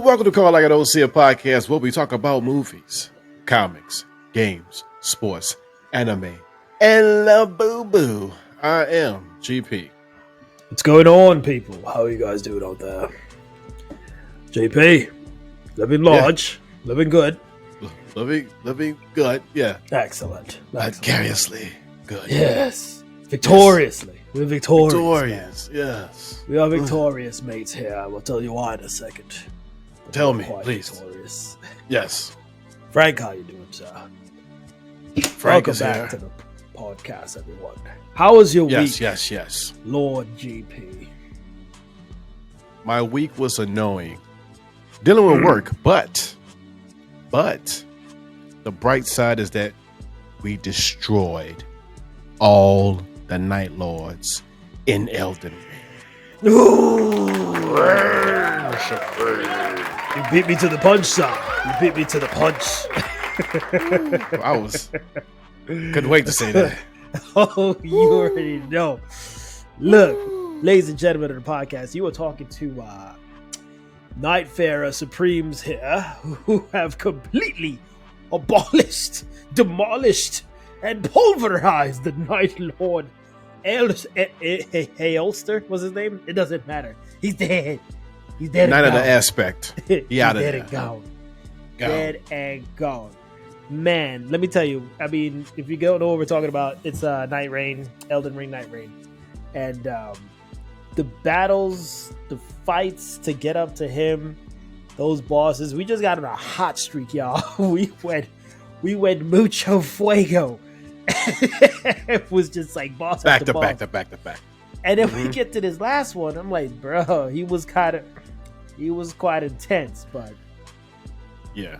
Welcome to Call Like I Don't See a Podcast, where we talk about movies, comics, games, sports, anime, and Labubu. I am GP. What's going on, people? How are you guys doing out there? JP, living large, living good. Living good, yeah. Excellent. Vicariously good. Yes. Victoriously. Yes. We're victorious. Victorious, yes. We are victorious, mates, here. I will tell you why in a second. But tell me, please. Victorious. Yes. Frank, how you doing, sir? Frank Welcome is back here. to the podcast, everyone. How was your week? Yes. Lord GP. My week was annoying. Dealing with work, but the bright side is that we destroyed all the Night Lords in Elden Ring. Ooh. You beat me to the punch, son. You beat me to the punch. Couldn't wait to say that. Oh, you already know. Look, ladies and gentlemen of the podcast, you were talking to Nightfarer Supremes here, who have completely abolished, demolished, and pulverized the Night Lord. Aelster was his name? It doesn't matter. He's dead. He's dead. None and of gone. the aspect. He's dead and gone. Dead and gone. Man, let me tell you. I mean, if you don't know what we're talking about, it's Night Rain, Elden Ring Night Rain, and the battles, the fights to get up to him, those bosses. We just got on a hot streak, y'all. We went mucho fuego. It was just like boss back after to boss. back. And then we get to this last one. I'm like, bro, he was quite intense, but yeah.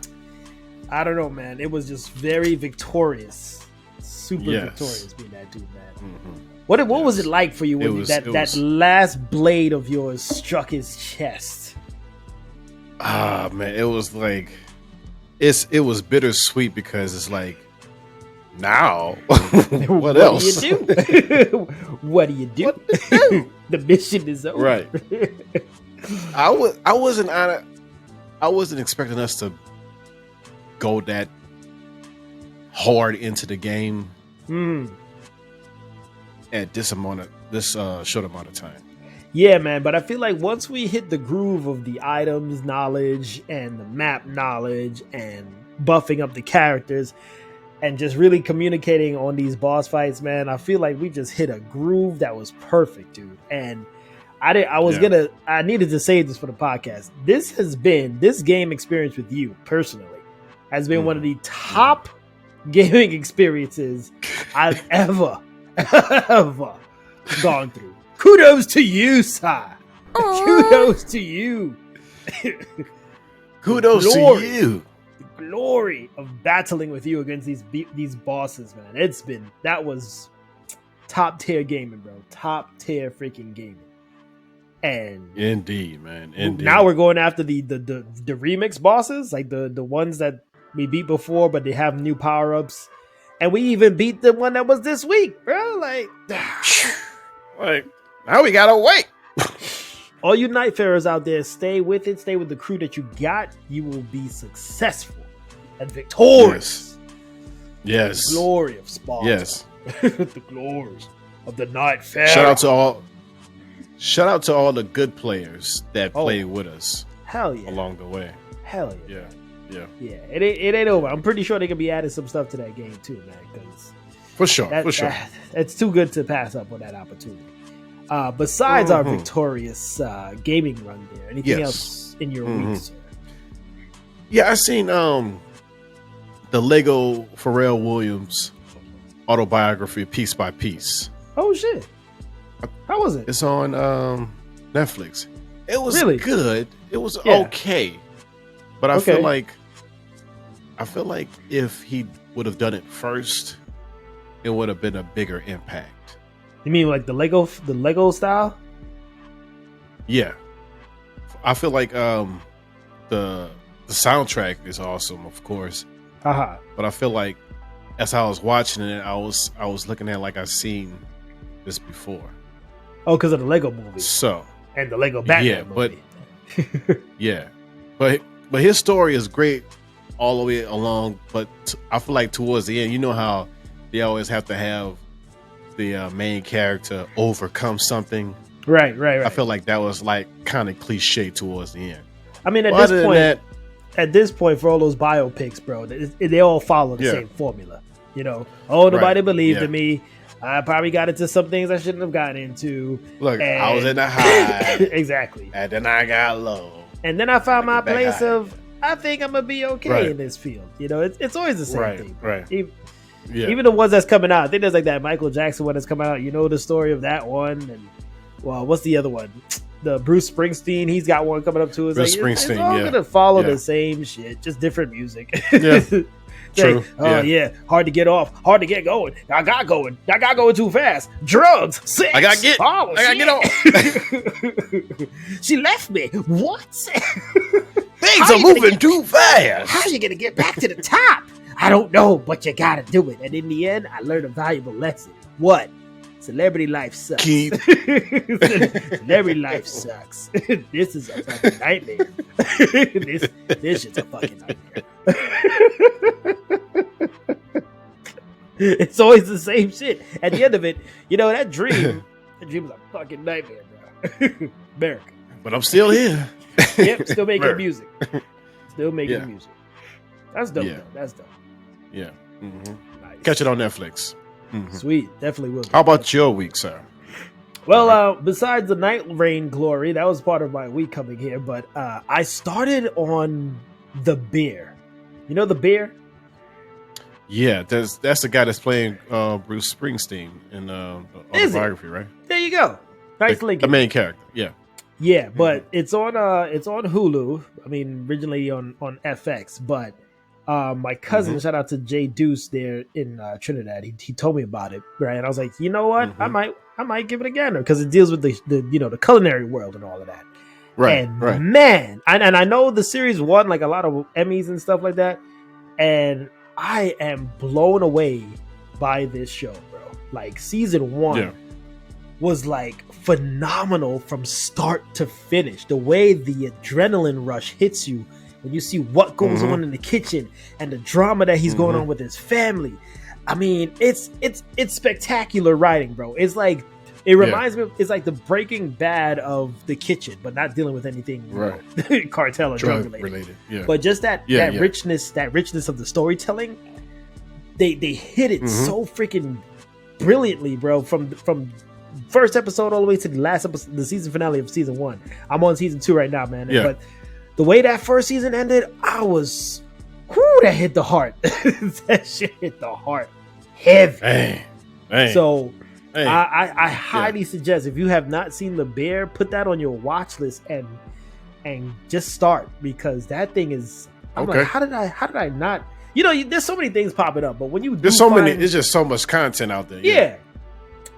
I don't know, man. It was just very victorious, super victorious being that dude, man. Mm-hmm. What was it like for you when that last blade of yours struck his chest? Ah, man, it was like it was bittersweet because it's like now what else? Do you do? What do you do? The mission is over. Right. I wasn't expecting us to go that hard into the game at this short amount of time. Yeah, man, but I feel like once we hit the groove of the items knowledge and the map knowledge and buffing up the characters and just really communicating on these boss fights, man, I feel like we just hit a groove that was perfect, dude. And I needed to say this for the podcast. This game experience with you personally has been one of the top gaming experiences I've ever gone through. Kudos to you, sir. Kudos to you. Kudos to you. The glory of battling with you against these bosses, man. That was top tier gaming, bro. Top tier freaking gaming. And indeed, man. Indeed. Now we're going after the remix bosses, like the ones that we beat before, but they have new power ups. And we even beat the one that was this week, bro. Like now we gotta wait. All you Nightfarers out there, stay with it. Stay with the crew that you got. You will be successful and victorious. Yes. The glory of Sparta. Yes. The glory of the Nightfarer. Shout out to all the good players that played with us. Hell yeah. Along the way. Hell yeah. Yeah. It ain't over. I'm pretty sure they can be adding some stuff to that game too, man. Because for sure. It's too good to pass up on that opportunity. Besides our victorious gaming run there, anything else in your week, sir? Yeah, I seen the Lego Pharrell Williams autobiography, Piece by Piece. Oh shit! How was it? It's on Netflix. It was really good. It was okay, but I feel like if he would have done it first, it would have been a bigger impact. You mean like the Lego style? Yeah, I feel like the soundtrack is awesome, of course. But I feel like as I was watching it, I was looking at it like I've seen this before. Oh, because of the Lego movie. So and the Lego Batman movie. Yeah, but his story is great all the way along. But I feel like towards the end, you know how they always have to have the main character overcome something. Right. I feel like that was like kind of cliche towards the end. I mean, at this point, for all those biopics, bro, they all follow the same formula. You know, nobody believed in me. I probably got into some things I shouldn't have gotten into. Look, I was in the high. Exactly. And then I got low. And then I found my place of, I think I'm going to be okay in this field. You know, it's always the same thing. Right. Even the ones that's coming out. I think there's like that Michael Jackson one that's coming out. You know the story of that one? And, well, what's the other one? The Bruce Springsteen. He's got one coming up too. It's it's all going to follow the same shit, just different music. Yeah. True. Hard to get off, hard to get going. I got going too fast. Drugs, sex. I gotta get off. She left me. What? Things are moving too fast. How are you gonna get back to the top? I don't know, but you gotta do it. And in the end, I learned a valuable lesson. What? Celebrity life sucks. Celebrity life sucks. This is a fucking nightmare. This shit's a fucking nightmare. It's always the same shit. At the end of it, you know, that dream is a fucking nightmare, bro. America. But I'm still here. Yep, still making music. Still making music. That's dope, though. That's dope. Yeah. Mm-hmm. Nice. Catch it on Netflix. Mm-hmm. Sweet. Definitely will. How about your week, sir? Well, besides the Night Rain glory, that was part of my week coming here, but I started on The Bear. You know The Bear? Yeah, that's the guy that's playing Bruce Springsteen in the autobiography, right? There you go. Nice link. The main character, yeah. Yeah, but it's on Hulu. I mean, originally on FX, but my cousin, shout out to Jay Deuce there in Trinidad. He told me about it, right? And I was like, you know what? I might give it a gander because it deals with the culinary world and all of that. Right. And man, and I know the series won like a lot of Emmys and stuff like that, and I am blown away by this show, bro. Like season 1 was like phenomenal from start to finish. The way the adrenaline rush hits you when you see what goes on in the kitchen and the drama that he's going on with his family. I mean, it's spectacular writing, bro. It's like it reminds me of, it's like the Breaking Bad of the kitchen, but not dealing with anything cartel or drug related. Yeah. But just that richness of the storytelling, they hit it so freaking brilliantly, bro. From first episode all the way to the last episode, the season finale of season 1. I'm on season 2 right now, man. Yeah. But the way that first season ended, I was, that hit the heart. That shit hit the heart heavy. Dang. So I highly suggest, if you have not seen The Bear, put that on your watch list and just start, because that thing is. I'm like, how did I not? You know, there's so many things popping up, but when you there's just so much content out there. Yeah.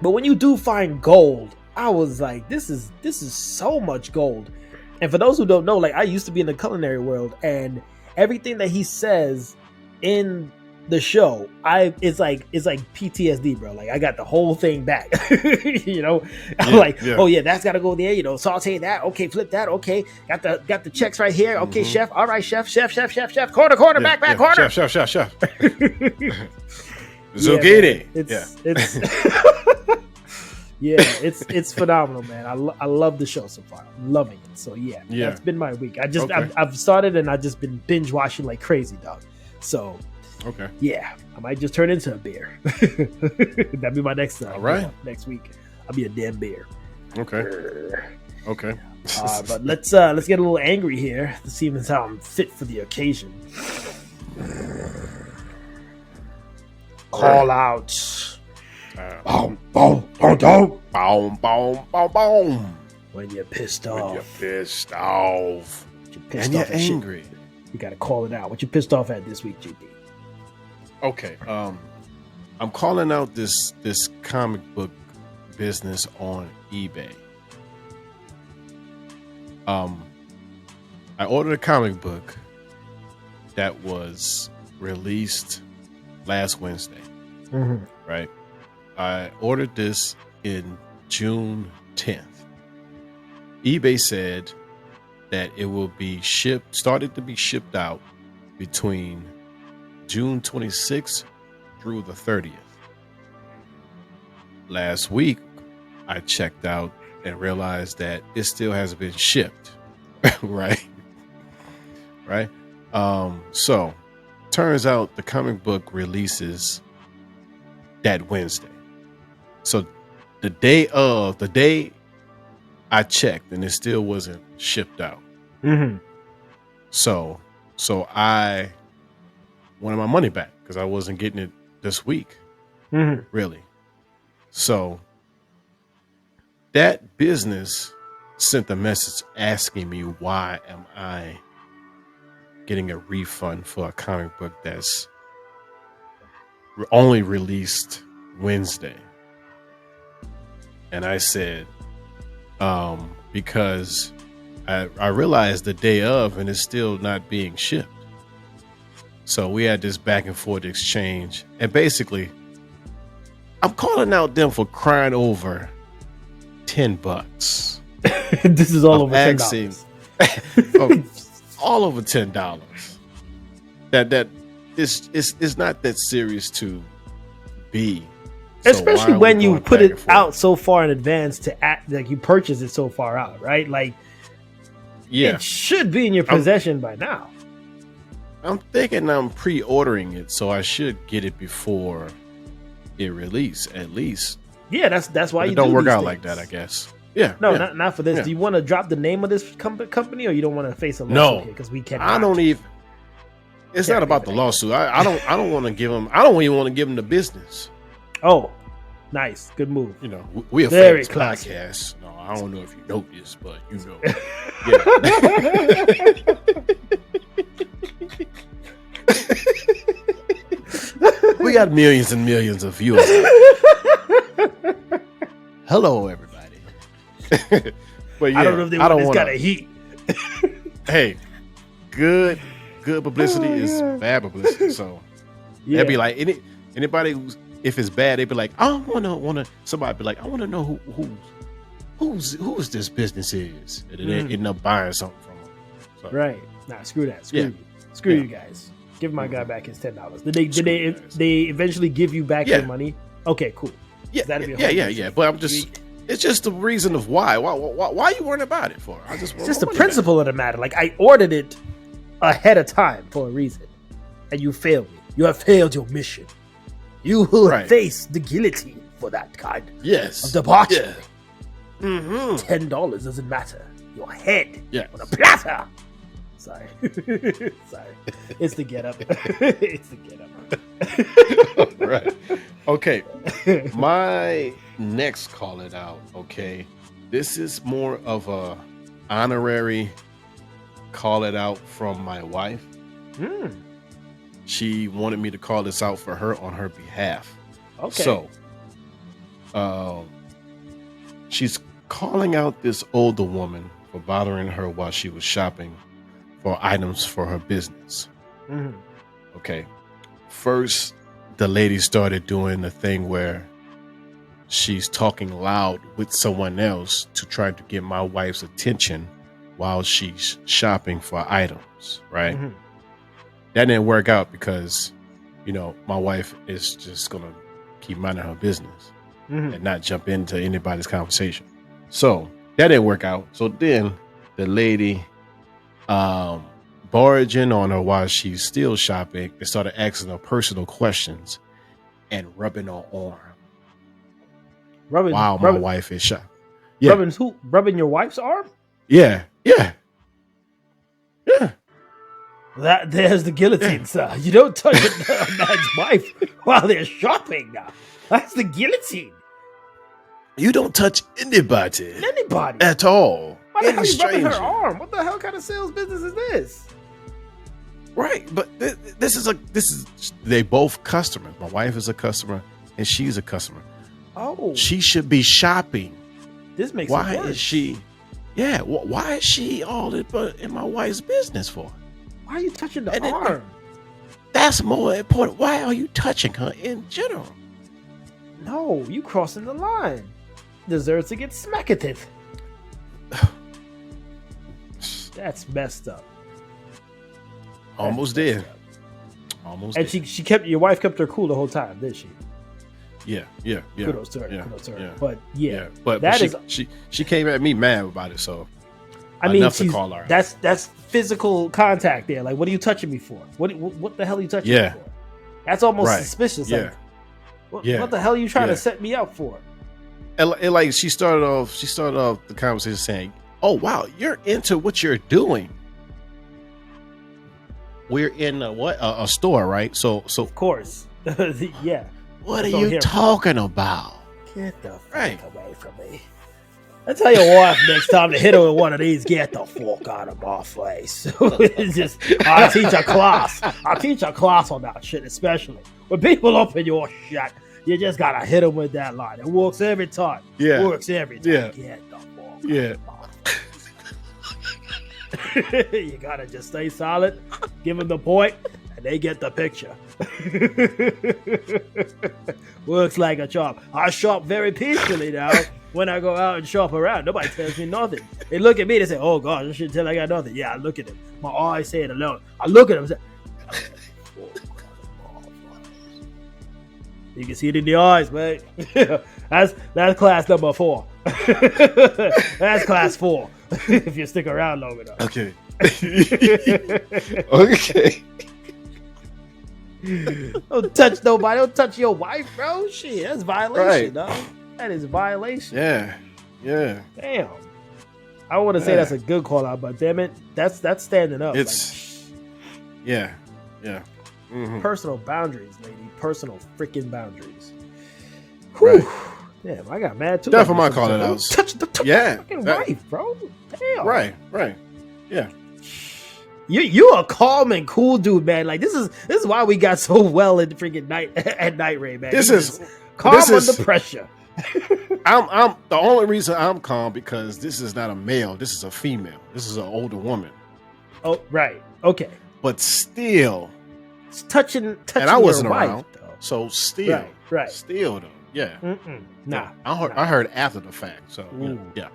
But when you do find gold, I was like, this is so much gold. And for those who don't know, like, I used to be in the culinary world, and everything that he says in the show, it's like PTSD, bro. Like, I got the whole thing back. You know, I'm oh yeah, that's got to go there. You know, saute that. Okay, flip that. Okay, got the checks right here. Okay, chef. All right, chef. Corner, back, corner. Chef. Zucchini. It's phenomenal, man. I love the show so far. I'm loving it. So that's been my week. I've started and I've just been binge watching like crazy, dog. So I might just turn into a bear. That'd be my next next week. I'll be a damn bear. Okay. But let's get a little angry here to see how I'm fit for the occasion. Call out. Boom, boom, boom, boom, boom, boom, boom, boom. When you're pissed off. And you're angry. You gotta call it out. What you pissed off at this week, GP? Okay. I'm calling out this comic book business on eBay. I ordered a comic book that was released last Wednesday. Right? I ordered this in June 10th. eBay said that it will be started to be shipped out between June 26th through the 30th. Last week, I checked out and realized that it still hasn't been shipped. Right. So turns out the comic book releases that Wednesday. So the day I checked and it still wasn't shipped out. Mm-hmm. So I wanted my money back because I wasn't getting it this week. Mm-hmm. Really. So that business sent a message asking me, why am I getting a refund for a comic book that's only released Wednesday? And I said, because I realized the day of and it's still not being shipped. So we had this back and forth exchange. And basically, I'm calling out them for crying over $10. This is all over $10. All over $10. That it's not that serious to be. Especially when you put it out so far in advance to act like you purchase it so far out, right? Like, yeah, it should be in your possession by now. I'm thinking I'm pre-ordering it, so I should get it before it release at least. Yeah, that's why you don't work out things like that, I guess. Yeah. No, yeah. not for this. Yeah. Do you want to drop the name of this company, or you don't want to face a lawsuit? No, because we can't. I don't even. It's not about the lawsuit. I don't want to give them. I don't even want to give them the business. Oh, nice, good move. You know, we a very famous podcast. No, I don't know if you know this, but you know. We got millions and millions of viewers. Hello, everybody. But yeah, I don't know if they want this kind of heat. Hey, good publicity is bad publicity. So they'd be like, anybody if it's bad, they'd be like, I wanna somebody be like, I wanna know who's this business is, and they end up buying something from them. So, right? Nah, screw that. Screw you guys. Give my guy back his $10. Did they eventually give you back your money? Okay, cool. Yeah. But I'm just. It's just the reason of why. Why you worrying about it for? It's just the principle of the matter. Like, I ordered it ahead of time for a reason, and you failed me. You have failed your mission. You will face the guillotine for that kind of debauchery. Yeah. Mm-hmm. $10 doesn't matter. Your head on a platter. Sorry. It's the get up. It's the get up. Right. Okay. My next call it out. Okay. This is more of a honorary call it out from my wife. She wanted me to call this out for her on her behalf. Okay. So, she's calling out this older woman for bothering her while she was shopping for items for her business. Mm-hmm. Okay. First, the lady started doing the thing where she's talking loud with someone else to try to get my wife's attention while she's shopping for items, right? Mm-hmm. That didn't work out because, my wife is just going to keep minding her business and not jump into anybody's conversation. So that didn't work out. So then the lady barging on her while she's still shopping and started asking her personal questions and rubbing her arm. While my wife is shopping. Yeah. Rubbing your wife's arm? Yeah. There's the guillotine, sir. You don't touch a man's wife while they're shopping now. That's the guillotine. You don't touch anybody at all. Why the hell are you rubbing her arm? What the hell kind of sales business is this? Right, but this is they both customers. My wife is a customer and she's a customer. Oh, she should be shopping. This makes why it worse. Is she? Yeah, why is she all in my wife's business for? Why are you touching the arm? That's more important. Why are you touching her in general? No, you crossing the line. Deserves to get smacked. That's messed up. Almost did. Almost. And did. she kept your wife kept her cool the whole time, did she? Yeah. Kudos to her. Kudos to her. Yeah. But but she came at me mad about it. So I mean, enough to call her. That's physical contact there. Like, what are you touching me for? What the hell are you touching me for? That's almost suspicious. Yeah. Like, what the hell are you trying to set me up for? And like she started off the conversation saying, "Oh wow, you're into what you're doing." We're in a store, right? So of course, yeah. What are you talking about? Get the fuck away from me! I tell your wife next time to hit her with one of these, get the fuck out of my face. It's just, I'll teach a class. On that shit, especially when people open your shit. You just gotta hit them with that line. It works every time. Yeah, works every time. Yeah, get the fuck. Yeah. You gotta just stay solid, give them the point, and they get the picture. Works like a charm. I shop very peacefully now. When I go out and shop around, nobody tells me nothing. They look at me, they say, "Oh God, you should tell I got nothing." Yeah, I look at them. My eyes say it alone. I look at them and say, you can see it in the eyes, mate. That's class number 4. That's class 4. If you stick around long enough. Okay. Okay. Don't touch nobody. Don't touch your wife, bro. Shit, that's violation, dog. That is violation. Yeah. Damn. I don't want to say that's a good call out, but damn it, that's standing up. It's yeah. Mm-hmm. Personal boundaries, lady. Personal freaking boundaries. Whew. Right. Damn, I got mad too. Definitely my call it out. Touch the fucking wife, bro. Damn. Right. Yeah. You a calm and cool dude, man. Like this is why we got so well in the freaking night raid, man. This is calm under pressure. I'm the only reason I'm calm because this is not a male. This is a female. This is an older woman. Oh, right. Okay. But still, it's touching. And I wasn't your around, wife, though. So still, right. Still though, yeah. Nah. I heard after the fact. So yeah.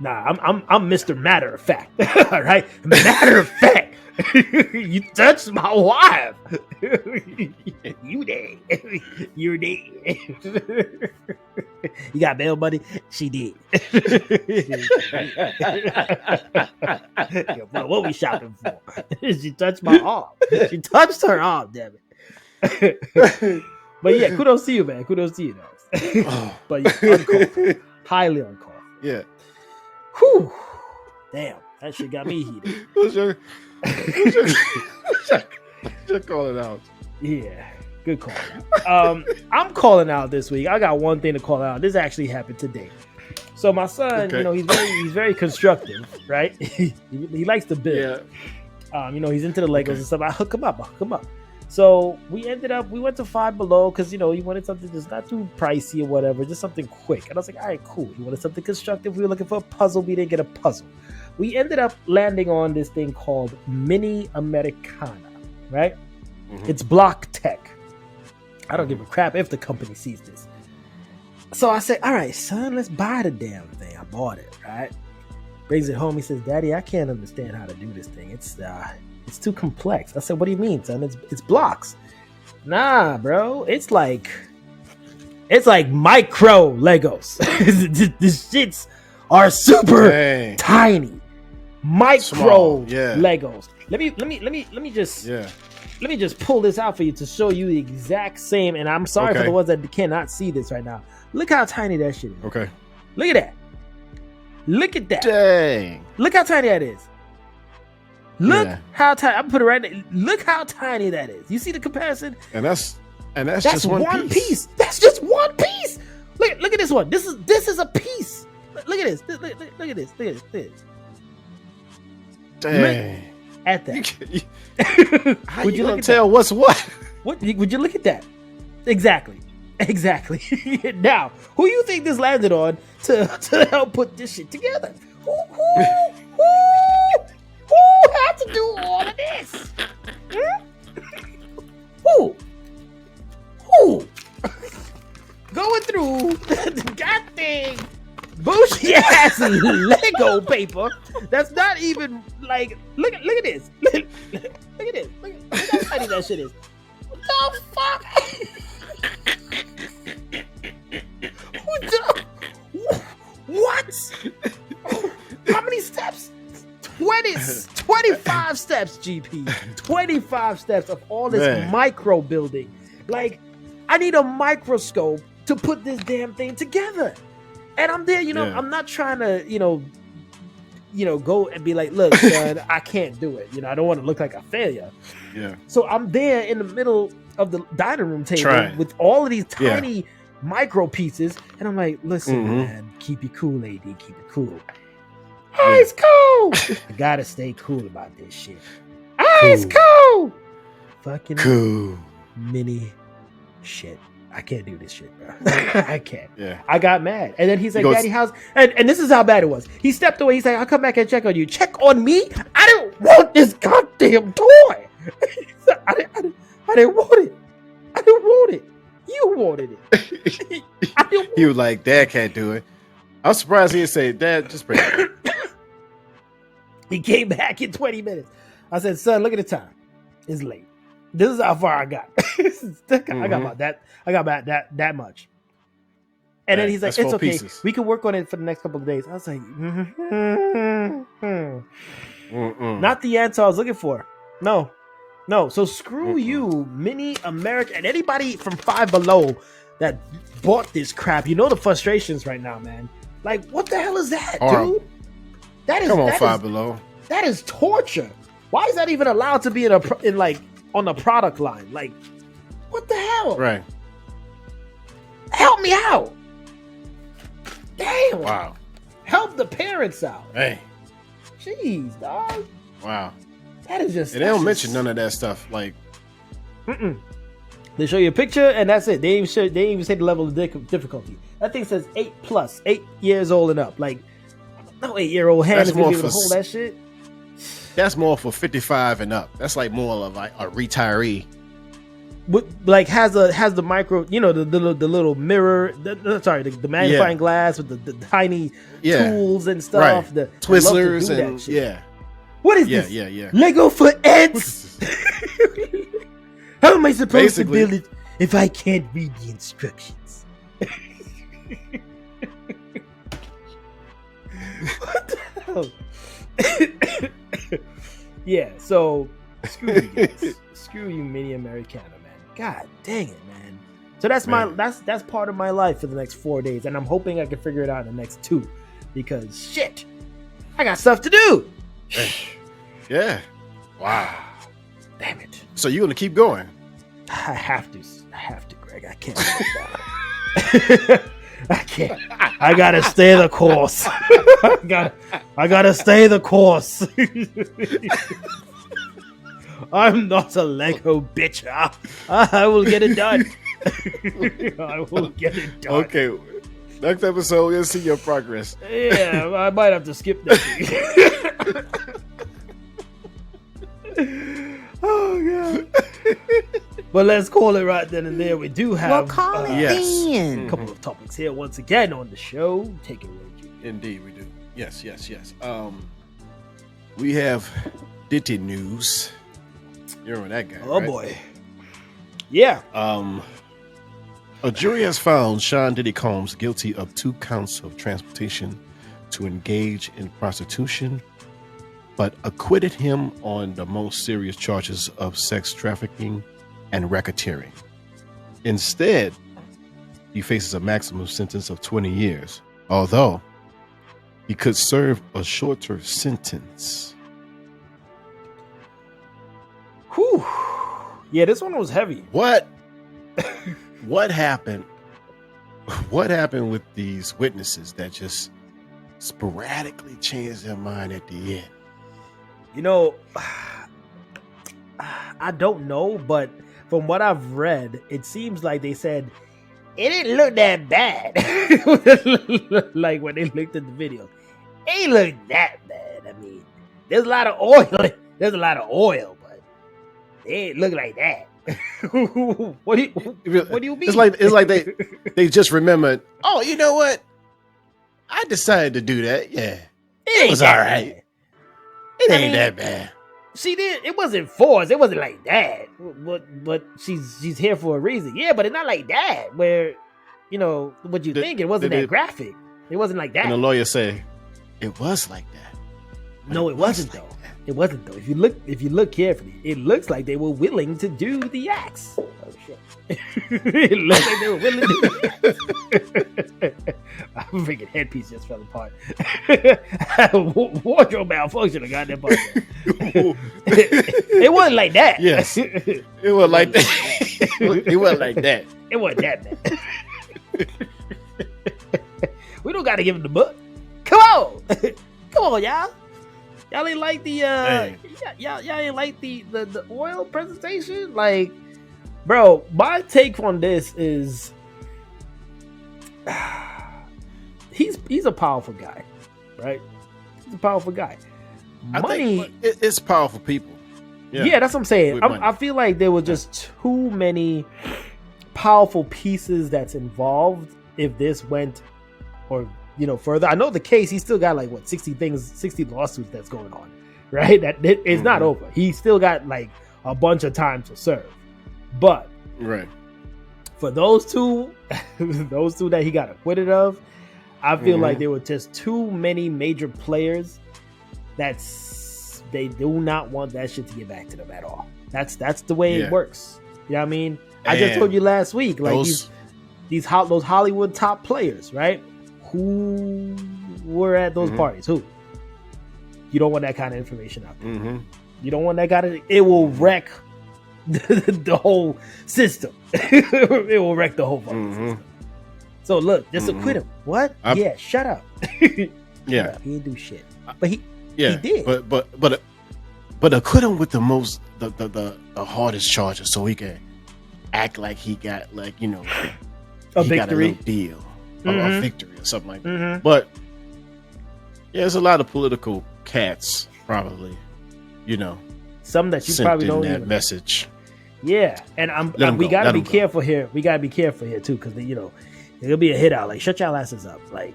Nah, I'm Mr. Matter of Fact. All right, matter of fact. You touched my wife. You did. You did. You got bail money? She did. What we shopping for? She touched my arm. She touched her arm, damn it. But yeah, kudos to you, man. Kudos to you, guys. But yeah, uncalled. Highly uncalled. Yeah. Whew. Damn, that shit got me heated. Who's your call it out? Yeah, good call. I'm calling out this week. I got one thing to call out. This actually happened today. So my son, he's very constructive, right? he likes to build. Yeah. He's into the Legos and stuff. I hook him up. So we went to Five Below because, he wanted something that's not too pricey or whatever, just something quick. And I was like, all right, cool. He wanted something constructive. We were looking for a puzzle. We didn't get a puzzle. We ended up landing on this thing called Mini Americano, right? Mm-hmm. It's block tech. I don't give a crap if the company sees this. So I said, all right, son, let's buy the damn thing. I bought it, right? Brings it home. He says, Daddy, I can't understand how to do this thing. It's too complex. I said, what do you mean, son? It's blocks. Nah, bro. It's like micro Legos. The shits are super tiny. Micro Legos. Let me just pull this out for you to show you the exact same. And I'm sorry for the ones that cannot see this right now. Look how tiny that shit is. Okay. Look at that. Dang. Look how tiny that is. Look how tiny. I put it right there. Look how tiny that is. You see the comparison? And that's just one piece. That's just one piece. Look at this one. This is a piece. Look at this. Look at this. Dang. Look at that. How would you gonna tell what's what? What would you look at that? Exactly. Now, who you think this landed on to help put this shit together? Who had to do all of this? Who? Going through the goddamn bullshit ass That's Lego paper. That's not even like. Look at this. Look at this. Look how tiny that shit is. What the fuck? What? How many steps? 25 steps, GP. 25 steps of all this micro building. Like, I need a microscope to put this damn thing together. And I'm there, I'm not trying to, go and be like, look, son, I can't do it. I don't want to look like a failure. Yeah. So I'm there in the middle of the dining room table with all of these tiny micro pieces. And I'm like, listen, man, keep it cool, AD, keep it cool. Ice cool. I gotta stay cool about this shit. Ice cool. Fucking cool. Mini shit. I can't do this shit, bro. I can't. Yeah. I got mad. And then he's like, Daddy, how's... And this is how bad it was. He stepped away. He's like, I'll come back and check on you. Check on me? I didn't want this goddamn toy. I didn't want it. I didn't want it. You wanted it. He was like, Dad can't do it. I'm surprised he didn't say, Dad, just bring it. He came back in 20 minutes. I said, son, look at the time. It's late. This is how far I got. I got about that. I got about that much. And then he's like, it's okay. Pieces. We can work on it for the next couple of days. I was like, not the answer I was looking for. No. So screw you, Mini America, and anybody from Five Below that bought this crap. You know the frustrations right now, man. Like, what the hell is that, dude? Come on, Five Below. That is torture. Why is that even allowed to be on the product line? Like, what the hell? Right. Help me out. Damn. Wow. Help the parents out. Hey. Jeez, dog. Wow. That is just... And they don't mention none of that stuff. Like... They show you a picture and that's it. They didn't even say the level of difficulty. That thing says 8+, 8 years old and up. Like, no 8-year-old hand is going to be able to hold that shit. That's more for 55 and up. That's like more of like a retiree. Like has the micro, the little mirror. The magnifying glass with the tiny tools and stuff. Right. The Twizzlers and What is this? Yeah. Lego for ants. How am I supposed to build it if I can't read the instructions? What the hell? Yeah, so screw you guys. Screw you, Mini Americano, man. God dang it, man. So that's that's part of my life for the next 4 days, and I'm hoping I can figure it out in the next 2, because shit, I got stuff to do. Yeah. Wow. Damn it. So you're gonna keep going? I have to, Greg. I can't do that. I can't. I gotta stay the course. I gotta stay the course. I'm not a Lego bitch. I will get it done. I will get it done. Okay. Next episode, we'll see your progress. Yeah, I might have to skip that. Oh god. But let's call it right then and there. We do have a couple of topics here once again on the show. Take it away, Junior. Indeed, we do. Yes. We have Diddy news. You remember that guy? Oh right? boy. Yeah. A jury has found Sean Diddy Combs guilty of 2 counts of transportation to engage in prostitution, but acquitted him on the most serious charges of sex trafficking and racketeering. Instead, he faces a maximum sentence of 20 years, although he could serve a shorter sentence. Whew. Yeah, this one was heavy. What happened? What happened with these witnesses that just sporadically changed their mind at the end? I don't know, but from what I've read, it seems like they said it didn't look that bad. Like when they looked at the video, it ain't look that bad. I mean, there's a lot of oil. There's a lot of oil, but it ain't look like that. What do you mean? It's like they just remembered. Oh, you know what? I decided to do that. Yeah, it was all right. It ain't that bad. She did. It wasn't forced. It wasn't like that. But she's here for a reason. Yeah, but it's not like that. Where, what you think? It wasn't that graphic. It wasn't like that. And the lawyer said, it was like that. No, it wasn't though. It wasn't though. If you look carefully, it looks like they were willing to do the acts. Oh shit! It looks like they were willing to do the acts. I'm freaking headpiece just fell apart. Wardrobe malfunction. I got that part. It wasn't like that. Yes, it wasn't like that. It wasn't like that. It wasn't that bad. We don't got to give him the book. Come on, y'all. Y'all ain't like the y'all ain't like the oil presentation. Like, bro, my take on this is he's a powerful guy, right? He's a powerful guy. Money, it's powerful people. Yeah, that's what I'm saying. I feel like there were just too many powerful pieces that's involved if this went or further. I know the case, he's still got like 60 lawsuits that's going on, right? That it's not over. He still got like a bunch of time to serve. But right, for those two that he got acquitted of, I feel like there were just too many major players they do not want that shit to get back to them at all. That's the way it works. You know what I mean? I just told you last week, like those Hollywood top players, right? Who were at those parties? Who? You don't want that kind of information out there. You don't want that kind of. It will wreck the whole system. It will wreck the whole fucking system. So look, just acquit him. What? Shut up. Yeah, he didn't do shit, but he did. But acquit him with the most the hardest charges, so he can act like he got a he victory, got a little deal. A victory or something like that. But there's a lot of political cats probably, some that you probably don't that even message. Yeah, and we gotta be careful here. We gotta be careful here too, because there'll be a hit out like shut y'all asses up. Like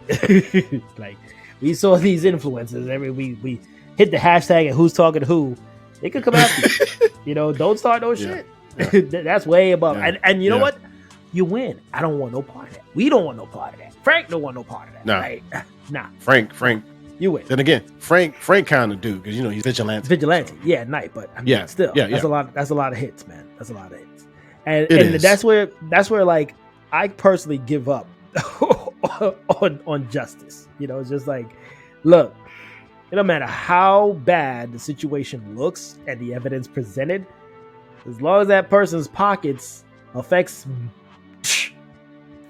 like we saw these influencers we hit the hashtag and who's talking to who. They could come after you. Don't start no shit. Yeah. That's way above. Yeah. And you know what? You win. I don't want no part of that. We don't want no part of that. Frank don't want no part of that. Nah. Right? Nah. Frank. You win. Then again, Frank kind of do because he's vigilante. Vigilante. Yeah, night. But I mean, still, that's a lot. That's a lot of hits, man. That's a lot of hits. And that's where like I personally give up on justice. It's just like, look, it don't matter how bad the situation looks and the evidence presented, as long as that person's pockets affects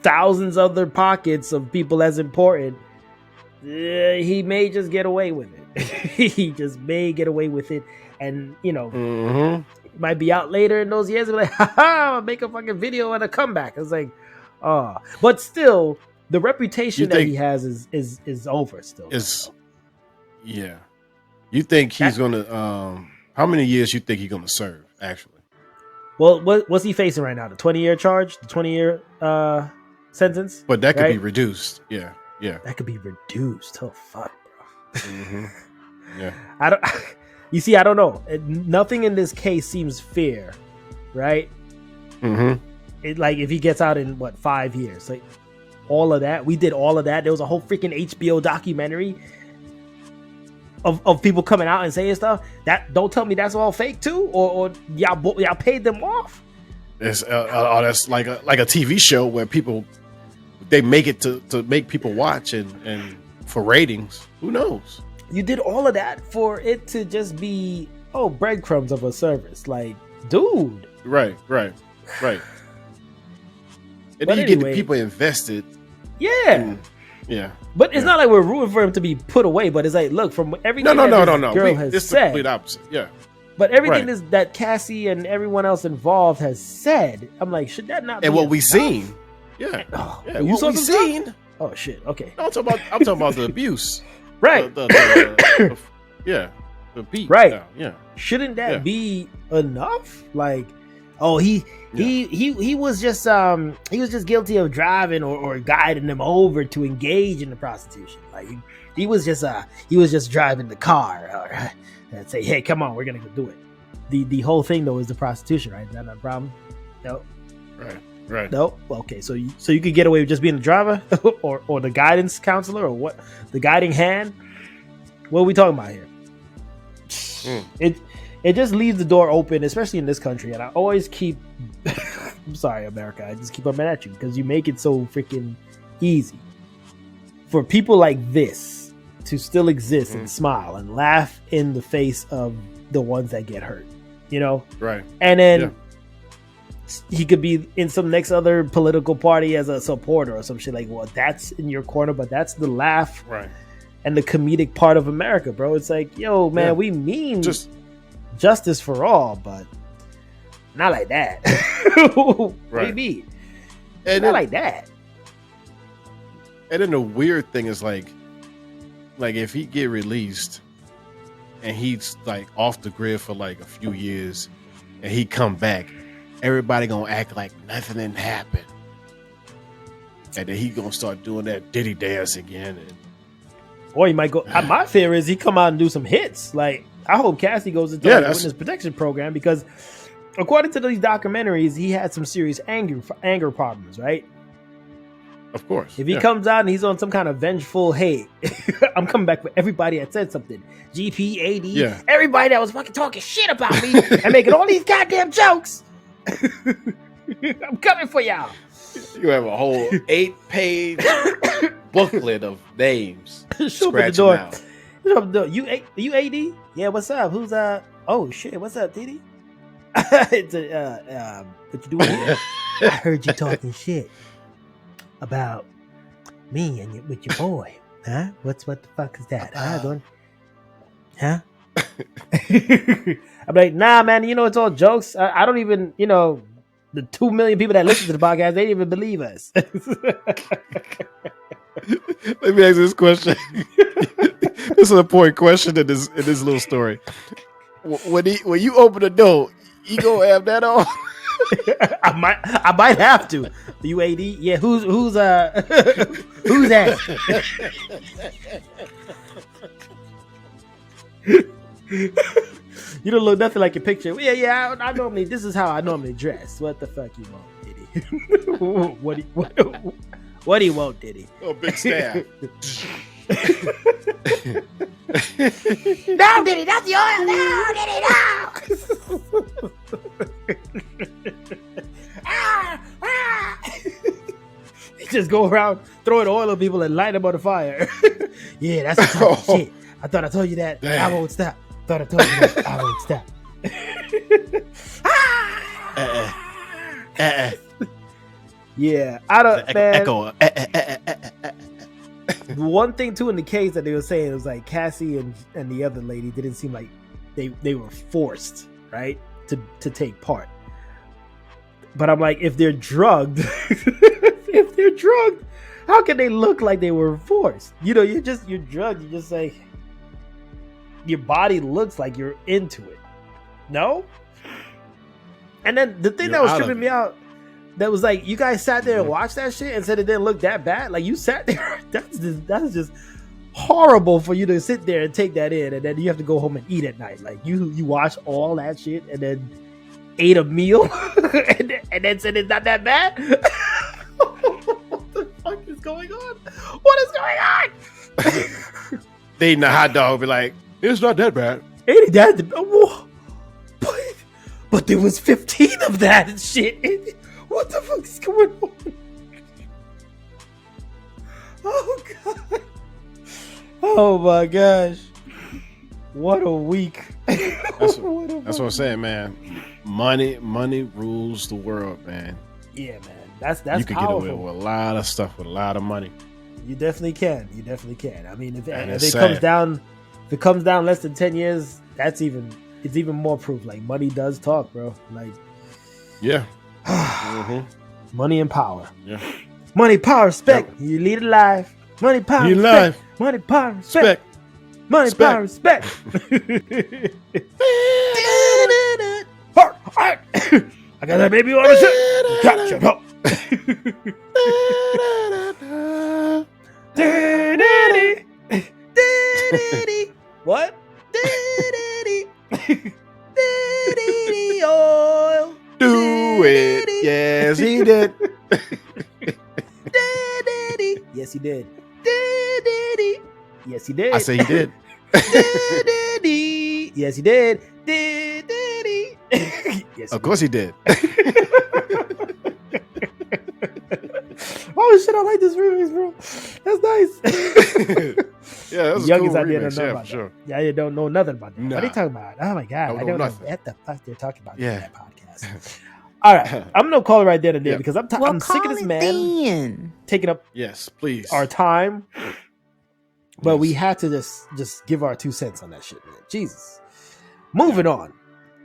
thousands of other pockets of people as important, he may just get away with it. He just may get away with it, and he might be out later in those years and be like, I'll make a fucking video and a comeback. It's like, but still, the reputation that he has is over. Still, You think he's gonna? How many years you think he's gonna serve? Actually, well, what's he facing right now? The 20-year charge, the 20-year sentence. But that could be reduced. Yeah. That could be reduced. Oh fuck, bro. Yeah. I don't. You see, I don't know. Nothing in this case seems fair, right? It like if he gets out in 5 years, like all of that. We did all of that. There was a whole freaking HBO documentary of people coming out and saying stuff. That don't tell me that's all fake too, or y'all paid them off. It's that's like a TV show where people they make it to make people watch and for ratings. Who knows? You did all of that for it to just be breadcrumbs of a service. Like, dude. Right. And then you get the people invested. Yeah. Yeah. But it's not like we're rooting for him to be put away, but it's like, look, from everything no. girl has it's said. the complete opposite. Yeah. But everything that Cassie and everyone else involved has said, I'm like, should that not be what we seen? Yeah. You saw we seen? Stuff? Oh shit. Okay. No, I'm talking about the abuse. Right. The beat. Right. Yeah. Shouldn't that be enough? Like, oh, he was just guilty of driving or guiding them over to engage in the prostitution. Like he was just driving the car and say, hey, come on, we're gonna go do it. The whole thing though is the prostitution, right? Is that not a problem? No. Right. No. Okay. So you could get away with just being the driver or the guidance counselor or what? The guiding hand. What are we talking about here? It just leaves the door open, especially in this country. And I always keep, I'm sorry, America, I just keep up at you because you make it so freaking easy for people like this to still exist and smile and laugh in the face of the ones that get hurt, you know? Right. And then he could be in some next other political party as a supporter or some shit like, well, that's in your corner, but that's the laugh and the comedic part of America, bro. It's like, yo, man, we mean justice for all, but not like that. Maybe not like that. And then the weird thing is like if he get released and he's like off the grid for like a few years and he come back, everybody gonna act like nothing didn't happen, and then he gonna start doing that Diddy dance again. Or he might go. My fear is he come out and do some hits. Like I hope Cassie goes into the witness protection program because, according to these documentaries, he had some serious anger problems. Right. Of course. If he comes out and he's on some kind of vengeful, hey, I'm coming back for everybody that said something. GP, AD, everybody that was fucking talking shit about me and making all these goddamn jokes. I'm coming for y'all. You have a whole 8-page booklet of names. Show up at the door. You AD? Yeah, what's up? Who's oh shit, what's up, Diddy? It's what you doing here? I heard you talking shit about me and with your boy. Huh? What the fuck is that? Huh? I'm like, nah, man, it's all jokes. I don't even, the 2 million people that listen to the podcast, they didn't even believe us. Let me ask this question. This is an important question in this little story. When you open the door, you gonna have that on? I might have to. The UAD? Yeah, who's that? You don't look nothing like your picture. Yeah. I normally, this is how I normally dress. What the fuck you want, Diddy? What do you want, Diddy? Oh, big staff. No, Diddy, that's the oil. No, Diddy, no. You just go around throwing oil on people and light them on the fire. Yeah, that's the type of shit. I thought I told you that. Damn. I won't stop. Thought I told you that. I won't stop. Yeah, I don't. Man. Echo. One thing too in the case that they were saying was like Cassie and the other lady didn't seem like they were forced, right, to take part. But I'm like, if they're drugged, how can they look like they were forced? You're drugged. You just like your body looks like you're into it. No. And then the thing that was tripping me out, that was like, you guys sat there and watched that shit and said it didn't look that bad. Like you sat there, that's just horrible for you to sit there and take that in, and then you have to go home and eat at night. Like you watch all that shit and then ate a meal and then said it's not that bad. What the fuck is going on? What is going on? They eating a hot dog, be like, it's not that bad. Ain't that but there was 15 of that and shit. What the fuck is going on? Oh god. Oh my gosh. What a week. That's what I'm saying, man. Money rules the world, man. Yeah, man. That's you can powerful. get away with a lot of stuff with a lot of money. You definitely can. I mean, if it comes down less than 10 years, it's even more proof. Like money does talk, bro. Like, yeah. Money and power. Yeah. Money, power, respect. Yep. You lead a life. Money, power, you respect. life. Money, power, respect. Money, power, respect. I got that baby on the ship. Got shut up. Diddy. What? Diddy. Diddy oil. Do it. Yes, he did. Diddy. Yes, he did. Diddy. Yes, he did. I say he did. Diddy. Yes, he did. Diddy. Yes, of course he did. Oh shit! I like this remix, bro. That's nice. Yeah, that was Youngest a cool I didn't remix. know Yeah, about for sure. Yeah, you don't know nothing about that. Nah. What are you talking about? Oh my god, I don't know nothing. what the fuck they're talking about in Yeah. that podcast. All right, I'm gonna call it right there today Yeah. because I'm sick of this man taking up Yes, please. our time. But Yes. we had to just give our 2 cents on that shit, man. Jesus. Moving on.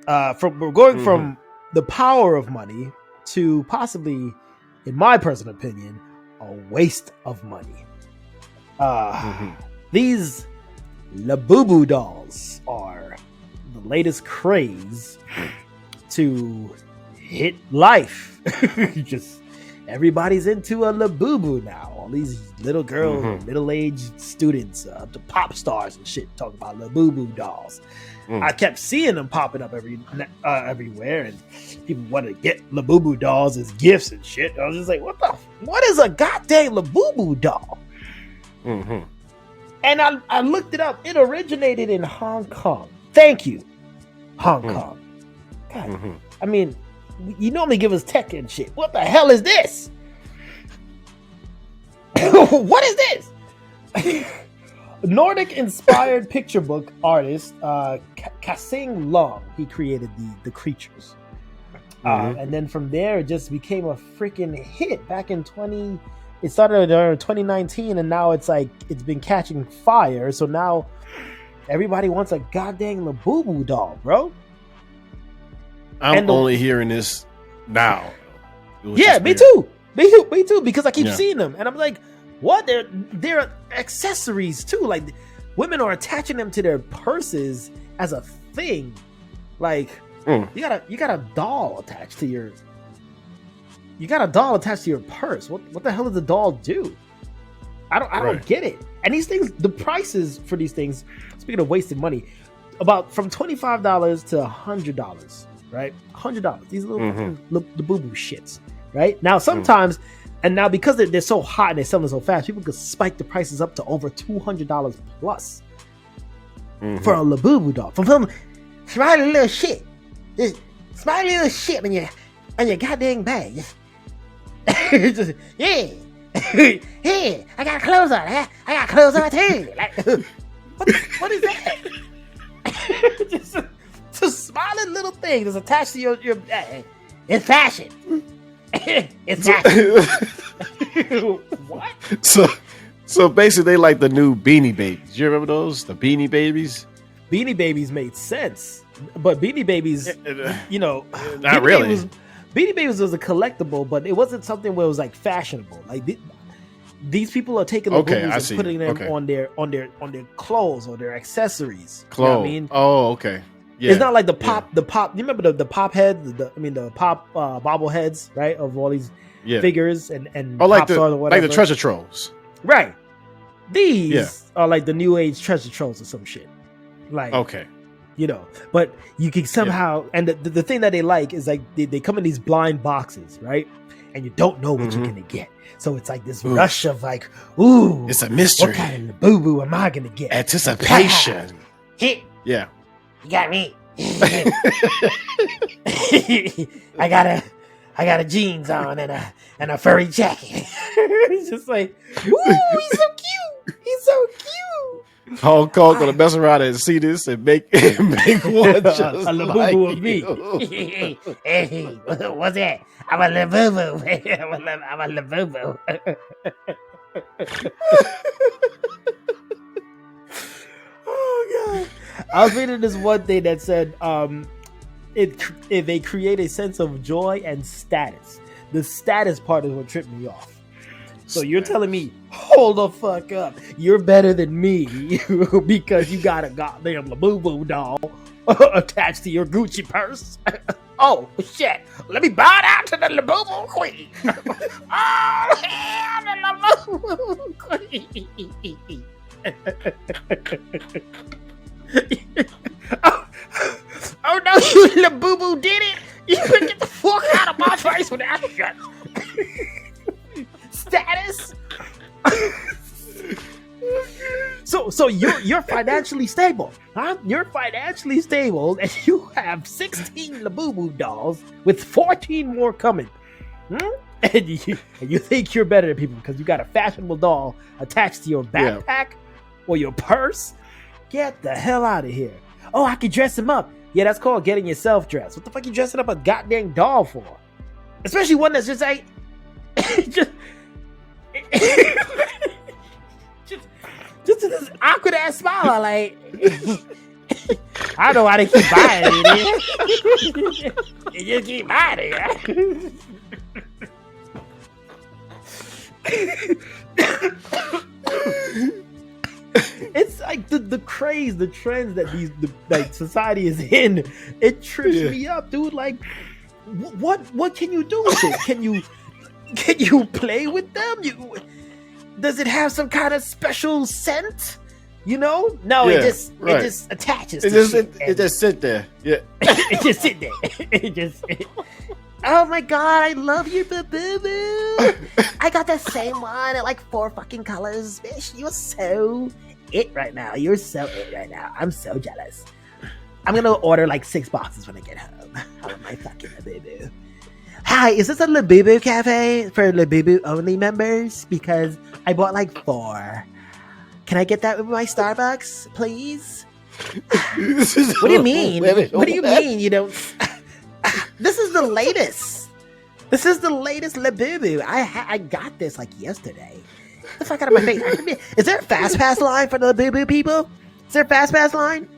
We're going from the power of money to possibly, in my personal opinion, a waste of money. These Labubu dolls are the latest craze to hit life. Just everybody's into a Labubu now. All these little girls, middle-aged students, the pop stars and shit talk about Labubu dolls. I kept seeing them popping up everywhere, and people wanted to get Labubu dolls as gifts and shit. I was just like, what is a goddamn Labubu doll? And I looked it up. It originated in Hong Kong. Thank you, Hong Kong. God, I mean, you normally give us tech and shit. What the hell is this? What is this? Nordic-inspired picture book artist Kasing Long, he created the creatures. And then from there, it just became a freaking hit back in it started in 2019, and now it's been catching fire. So now everybody wants a goddamn Labubu doll, bro. I'm only hearing this now. Yeah, me too. Me too, because I keep seeing them, and I'm like, what? They're accessories too. Like, women are attaching them to their purses as a thing. Like, you got a doll attached to your. You got a doll attached to your purse. What the hell does the doll do? I don't get it. And these things, the prices for these things, speaking of wasting money, about from $25 to $100, right? $100. These little the boo-boo shits, right? Now sometimes, and now because they're so hot and they're selling so fast, people could spike the prices up to over $200 plus for a Labubu doll. From some smiley little shit, smiley little shit on your goddamn bag. Just, yeah. Hey, I got clothes on. I got clothes on too. Like, what is that? Just a smiling little thing that's attached to your it's fashion. It's fashion. What? So basically, they like the new Beanie Babies. You remember those? The Beanie Babies. Beanie Babies made sense, but Beanie Babies, not really. Beanie Babies was a collectible, but it wasn't something where it was like fashionable. Like these people are taking the boobies and putting them on their clothes or their accessories. Clothes. You know what I mean? Oh, okay. Yeah. It's not like the pop. You remember the pop heads? The pop bobbleheads, right? Of all these figures and like pop stars or whatever. Like the treasure trolls. Right. These are like the new age treasure trolls or some shit. Like, okay. But you can somehow, and the thing that they like is like they come in these blind boxes, right? And you don't know what you're gonna get. So it's like this rush of like, ooh, it's a mystery. What kind of boo-boo am I gonna get? Anticipation. Yeah. You got me. I got a jeans on and a furry jacket. It's just like, ooh, he's so cute. He's so cute. Hong Kong gonna mess around and see this and make one just a Labubu of me. Hey, what's that? I'm a Labubu. I'm a Labubu. Oh god! I was reading this one thing that said, they create a sense of joy and status. The status part is what tripped me off. So you're telling me, hold the fuck up, you're better than me because you got a goddamn Labubu doll attached to your Gucci purse? Oh shit! Let me bow down to the Labubu Queen. Oh hell, the Labubu Queen. Oh no, you Labubu did it! You better get the fuck out of my face with that shit. Status. So you're financially stable, huh? You're financially stable, and you have 16 Labubu dolls with 14 more coming. And you think you're better than people because you got a fashionable doll attached to your backpack or your purse? Get the hell out of here! Oh, I can dress him up. Yeah, that's called getting yourself dressed. What the fuck you dressing up a goddamn doll for? Especially one that's just like just this awkward ass smile. Like I don't know why they keep buying it. You just keep buying it. It's like the craze, the trends that like society is in. It trips me up, dude. Like, what can you do with it? Can you play with them? Does it have some kind of special scent? No, it just attaches. It just sit there. Yeah, it just sit there. Oh my god, I love you, Labubu. I got the same one in like 4 fucking colors, bitch. You're so it right now. You're so it right now. I'm so jealous. I'm gonna order like 6 boxes when I get home. I love my fucking Labubu. Hi, is this a Labubu cafe for Labubu only members? Because I bought like 4. Can I get that with my Starbucks, please? What do you mean? What do you mean you don't? This is the latest. This is the latest Labubu. I got this like yesterday. Get the fuck out of my face. Is there a fast pass line for the Labubu people? Is there a fast pass line?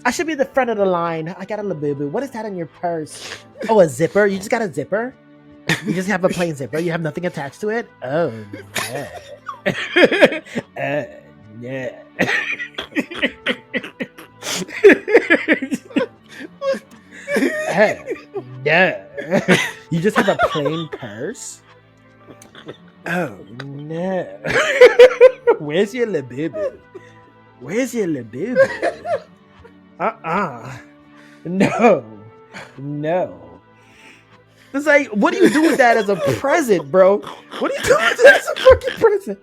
I should be the front of the line. I got a Labubu. What is that in your purse? Oh, a zipper? You just got a zipper? You just have a plain zipper? You have nothing attached to it? Oh, no. Yeah. No. You just have a plain purse? Oh no. Where's your Labubu? Where's your Labubu? No. It's like, what do you do with that as a present, bro? What do you do with that as a fucking present?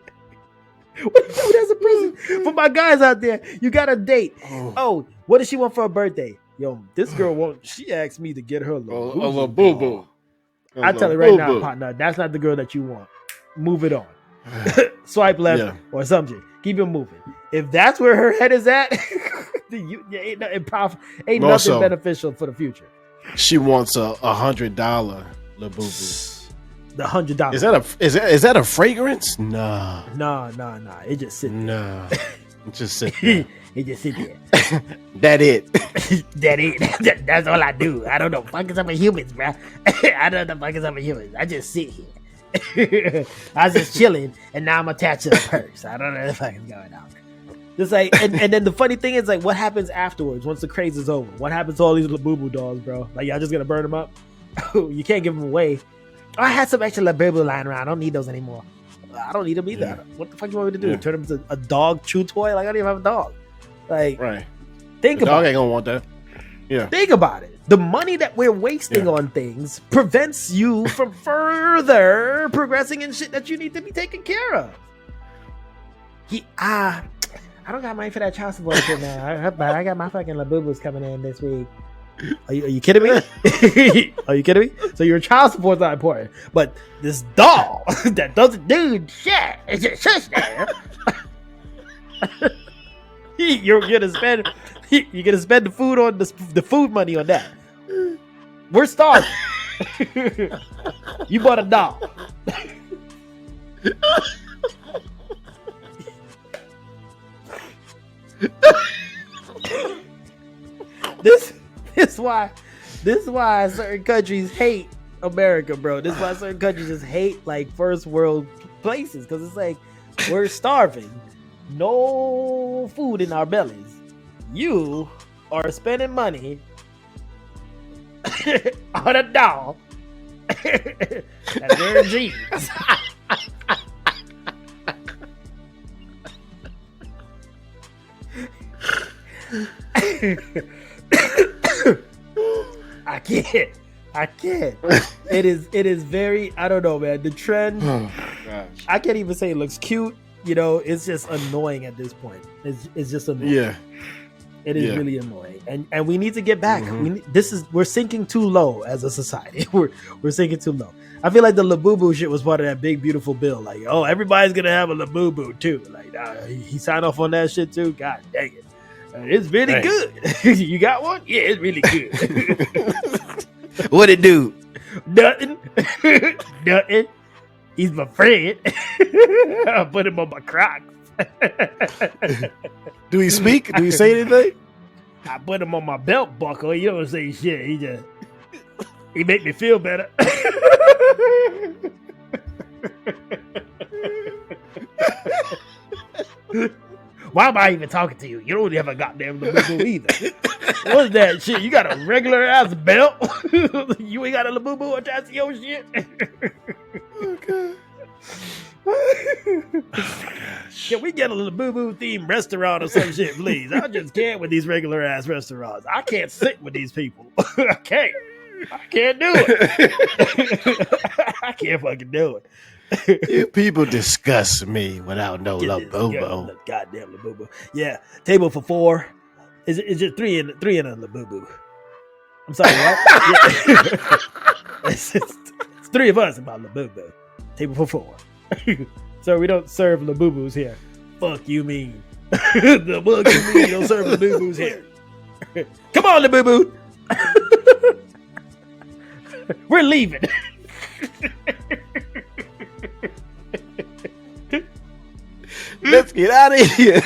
What do you do with that as a present? For my guys out there, you got a date. Oh, what does she want for her birthday? Yo, this girl won't. She asked me to get her a Labubu. I tell you right now, partner, that's not the girl that you want. Move it on. Swipe left or something. Keep it moving. If that's where her head is at, ain't nothing beneficial for the future. She wants a $100 Labubu. The $100. Is that a fragrance? Nah. It just sits there. Nah. It just sit there. It just sit there. That it. That it. That's all I do. I don't know fucking some humans, bro. I don't know fucking some humans. I just sit here. I was just chilling, and now I'm attached to the purse. I don't know what the fuck is going on. Just like, and then the funny thing is, like, what happens afterwards once the craze is over? What happens to all these Labubu dolls, bro? Like, y'all just gonna burn them up? You can't give them away. Oh, I had some extra Labubu lying around. I don't need those anymore. I don't need them either. Yeah. What the fuck you want me to do? Turn them into a dog chew toy? Like, I don't even have a dog. Like, right. Think the about dog it. Ain't gonna want that. Yeah. Think about it. The money that we're wasting on things prevents you from further progressing in shit that you need to be taken care of. I don't got money for that child support shit now. But I got my fucking Labubus coming in this week. Are you kidding me? Are you kidding me? So your child support's not important, but this doll that doesn't do shit, it's just shush there. You're gonna spend the food on the food money on that. We're starving. You bought a doll. This is why certain countries hate America, bro. This is why certain countries just hate like first world places, because it's like we're starving, no food in our bellies. You are spending money on a doll. That's wearing jeans. I can't. It is very, I don't know, man. The trend, I can't even say it looks cute. You know, it's just annoying at this point. It's just annoying. Yeah. It is really annoying. And we need to get back. We're sinking too low as a society. We're sinking too low. I feel like the Labubu shit was part of that big beautiful bill. Like, oh, everybody's gonna have a Labubu too. Like, he signed off on that shit too. God dang it. It's really good. You got one? Yeah, it's really good. What it do? Nothing. Nothing. He's my friend. I put him on my Crocs. Do he speak? Do he say anything? I put him on my belt buckle. He don't say shit. He make me feel better. Why am I even talking to you? You don't have a goddamn Labubu either. What's that shit? You got a regular ass belt? You ain't got a Labubu attached to your shit? Okay. Can we get a Labubu themed restaurant or some shit, please? I just can't with these regular ass restaurants. I can't sit with these people. I can't do it. I can't fucking do it. You people disgust me without no Labubu. Goddamn Labubu. Yeah, table for 4. Is it three in a Labubu? I'm sorry, what? It's 3 of us about Labubu. Table for 4. So we don't serve Labubus here. Fuck you mean? The fuck you mean you don't serve Labubus here? Come on, Labubu. We're leaving. Let's get out of here.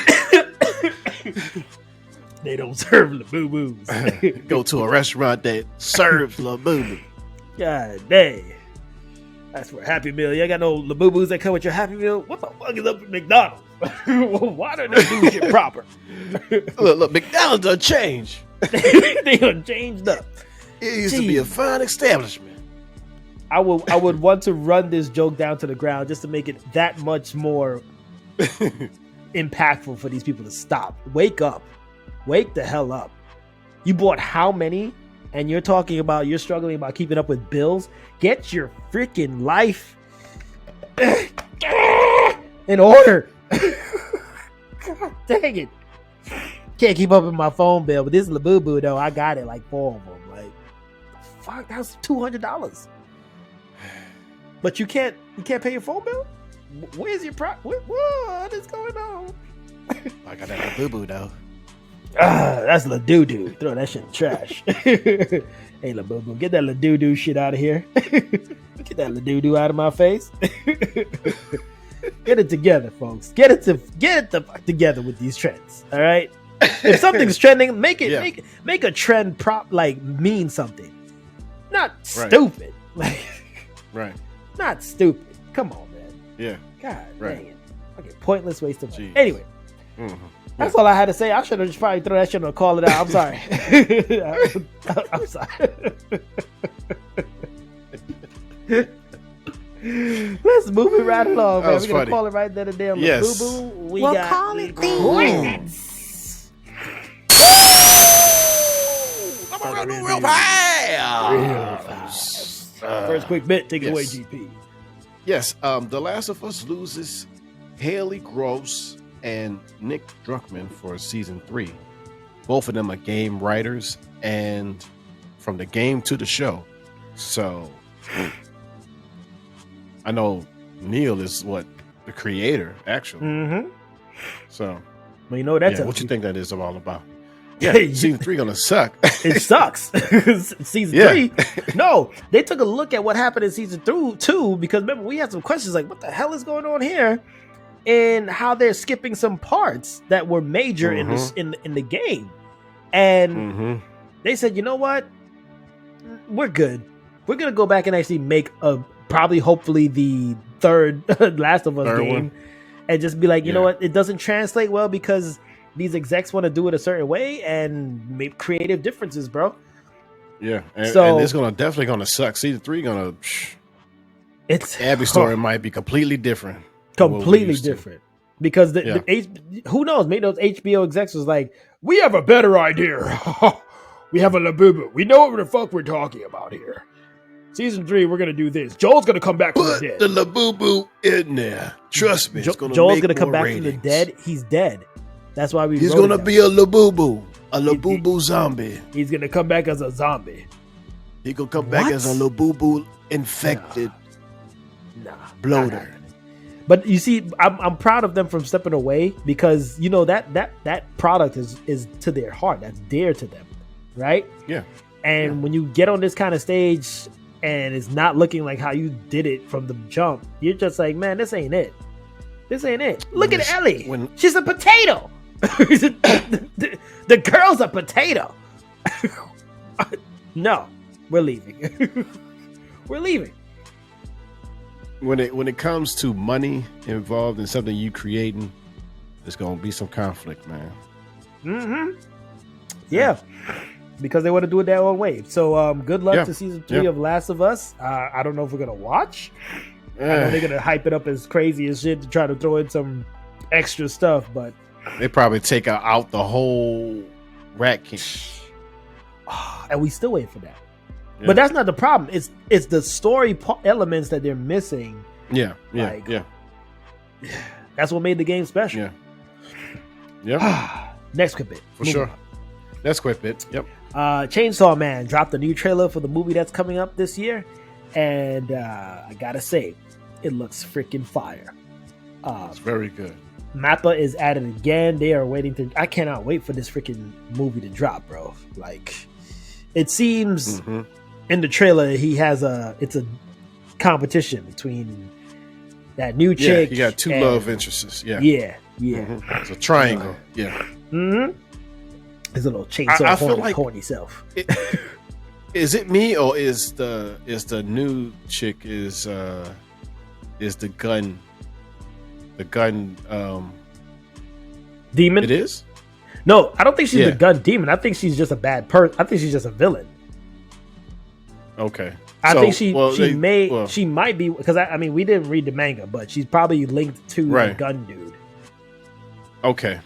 They don't serve Labubus. Go to a restaurant that serves Labubu. God dang. That's for a Happy Meal. You ain't got no Labubus that come with your Happy Meal? What the fuck is up with McDonald's? Why don't they do shit proper? Look, McDonald's done changed. They done changed up. It used to be a fine establishment. I would want to run this joke down to the ground just to make it that much more impactful for these people to stop. Wake up. Wake the hell up. You bought how many? And you're struggling about keeping up with bills? Get your freaking life in order. God dang it. Can't keep up with my phone bill, but this Labubu though, I got it like 4 of them. Like, fuck, that's $200. But you can't pay your phone bill? Where's your what is going on? I got that Labubu though. That's Ladudu. Throw that shit in the trash. Hey Labubu, get that Ladudu shit out of here. Get that Ladudu out of my face. Get it together, folks. Get it the fuck together with these trends. All right. If something's trending, make a trend mean something. Not stupid. Like, right. Not stupid. Come on, man. Yeah. God right. dang it. Okay, pointless waste of money. Jeez. Anyway. That's all I had to say. I should have just probably throw that shit and call it out. I'm sorry. I'm sorry. Let's move it right along, man. We're going to call it right there the damn Labubu. We'll call it craze. Real fast. First quick bit. Take it away, GP. Yes. The Last of Us loses Haley Gross and Nick Druckmann for season 3. Both of them are game writers and from the game to the show. So I know Neil is the creator actually. Mm-hmm. So well, you know that's what you think that is all about? Yeah, season 3 gonna suck. It sucks. Season 3. No, they took a look at what happened in season 2 because remember we had some questions like what the hell is going on here? And how they're skipping some parts that were major in the game, and they said, you know what, we're good. We're gonna go back and actually make hopefully the third Last of Us game, and just be like, you know what, it doesn't translate well because these execs want to do it a certain way and make creative differences, bro. Yeah, and it's definitely gonna suck. Season 3 it's Abby's story might be completely different. Completely different. Because who knows? Maybe those HBO execs was like, we have a better idea. We have a Labubu. We know what the fuck we're talking about here. Season 3, we're gonna do this. Joel's gonna come back from the dead. The Labubu in there. Trust me. Joel's gonna come back from the dead. He's dead. That's why he's gonna be a Labubu. A Labubu zombie. He's gonna come back as a zombie. He gonna come back as a Labubu infected bloater. But you see, I'm proud of them from stepping away because you know that product is to their heart. That's dear to them, right? Yeah. And when you get on this kind of stage and it's not looking like how you did it from the jump, you're just like, man, this ain't it. This ain't it. Look at Ellie. She's a potato. The girl's a potato. No, we're leaving. We're leaving. When it comes to money involved in something you creating, there's gonna be some conflict, man. Mm-hmm. Yeah, because they want to do it their own way. So, good luck to season 3 of Last of Us. I don't know if we're gonna watch. I know they're gonna hype it up as crazy as shit to try to throw in some extra stuff, but they probably take out the whole Rat King, and we still wait for that. Yeah. But that's not the problem. It's the story elements that they're missing. Yeah. That's what made the game special. Yeah. Next quick bit. For sure. Next quick bit. Yep. Chainsaw Man dropped a new trailer for the movie that's coming up this year, and I gotta say, it looks freaking fire. It's very good. Mappa is at it again. They are waiting to. I cannot wait for this freaking movie to drop, bro. Like, it seems. Mm-hmm. In the trailer, it's a competition between that new chick. You got two love interests. Yeah. Mm-hmm. It's a triangle. Mm-hmm. There's a little chainsaw horny self. Is it me or is the new chick is the gun demon? It is? No, I don't think she's the gun demon. I think she's just a bad person. I think she's just a villain. Okay. I think she might be, because I mean we didn't read the manga, but she's probably linked to the gun dude. Okay.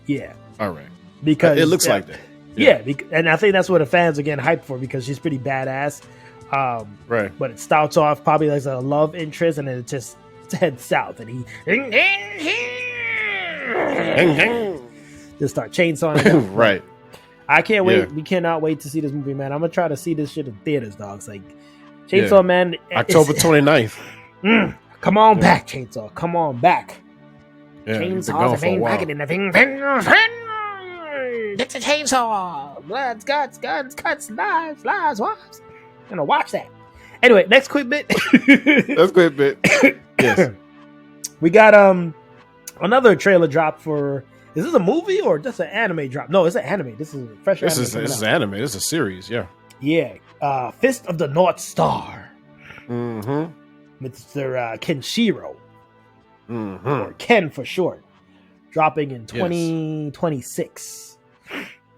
Yeah. All right. Because it looks like that. Yeah, and I think that's what the fans are getting hyped for because she's pretty badass. Right. But it starts off probably as a love interest, and then it just heads south, and he just start chainsawing. Right. I can't wait. We cannot wait to see this movie, man. I'm gonna try to see this shit in theaters, dogs. Like Chainsaw Man, October 29th. Come on back, Chainsaw. Come on back. Yeah, Chainsaws are back in the thing. It's a chainsaw. Bloods, guts, guns, cuts, lives, wives. Gonna watch that. Anyway, next quick bit. Yes. We got another trailer drop for. Is this a movie or just an anime drop? No, it's an anime. This is a fresh anime. This is anime. This is a series, yeah. Yeah. Fist of the North Star. Mm-hmm. Mr. Kenshiro. Mm-hmm. Or Ken for short. Dropping in 2026.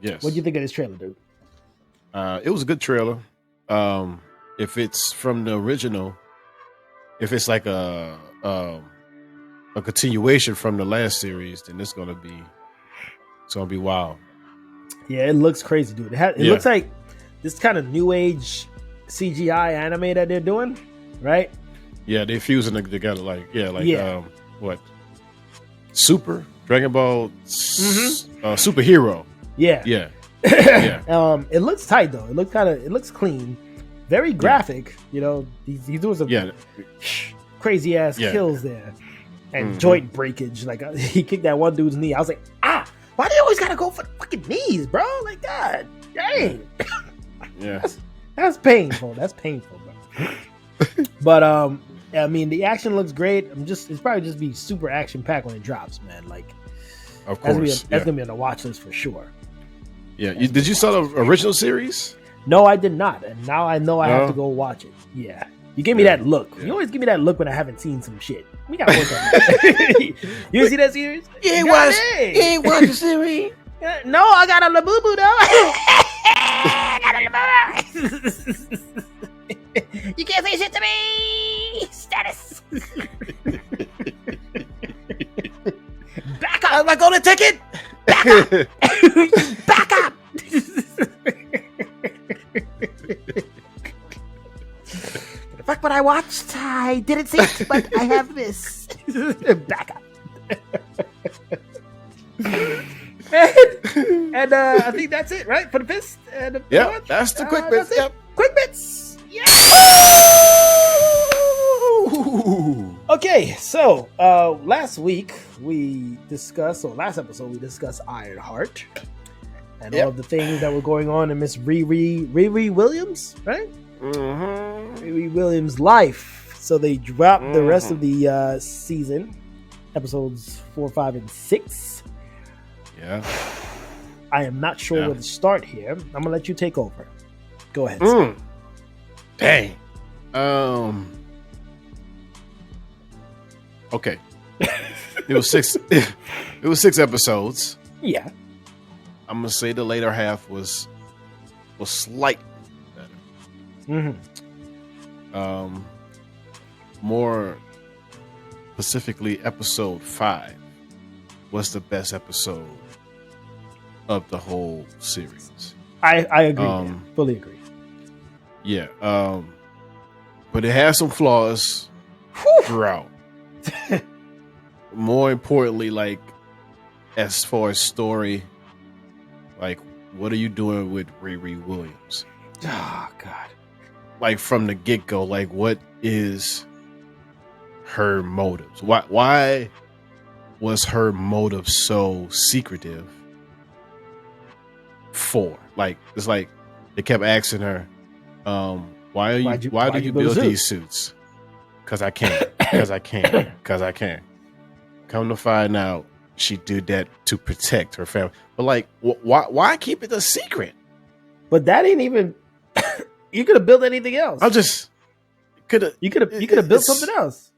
Yes. What do you think of this trailer, dude? It was a good trailer. If it's from the original, if it's like a continuation from the last series, then it's gonna be wild. Yeah, it looks crazy, dude. It looks like this kind of new age CGI anime that they're doing, right? Yeah, they're fusing it together, what? Super Dragon Ball superhero. Yeah. Yeah. It looks tight though. It looks clean, very graphic. You know, he's doing some crazy ass kills there. And joint breakage, like he kicked that one dude's knee. I was like, why do you always gotta go for the fucking knees, bro? Like, God dang. Yeah, that's painful. That's painful, bro. But I mean, the action looks great. It's probably just be super action packed when it drops, man. Like, of course, that's gonna be on the watch list for sure. Yeah, did you saw the original series? No, I did not, and now I know I have to go watch it. Yeah. You gave me that look. Yeah. You always give me that look when I haven't seen some shit. We got work on that. You see that series? You ain't watched the series? No, I got a Labubu Doll. You can't say shit to me. Status. Back up. I'm not gonna take it. Back up. Back up. The fuck what I watched? I didn't see it, but I have this. Back up. and I think that's it, right? For the fist. And yeah, that's the quick bits. Yep. Quick bits. Yeah. Okay, so last episode we discussed Ironheart and all of the things that were going on in Miss Riri Williams, right? Mm-hmm. Riri Williams' life. So they dropped the rest of the season, episodes 4, 5, and 6. Yeah. I am not sure where to start here. I'm gonna let you take over. Go ahead. Dang. Okay. It was 6. It was 6 episodes. Yeah. I'm gonna say the later half was slightly better. More specifically, episode 5 was the best episode of the whole series. I agree. Fully agree. Yeah. But it has some flaws throughout. More importantly, like as far as story, like what are you doing with Riri Williams? Oh God. Like from the get-go, like what is her motives? Why was her motive so secretive for? Like it's like they kept asking her, why do you build these suits? Because I can't. Because I can't. Come to find out, she did that to protect her family. But like, why keep it a secret? But that ain't even. You could have built anything else. You could have built something else.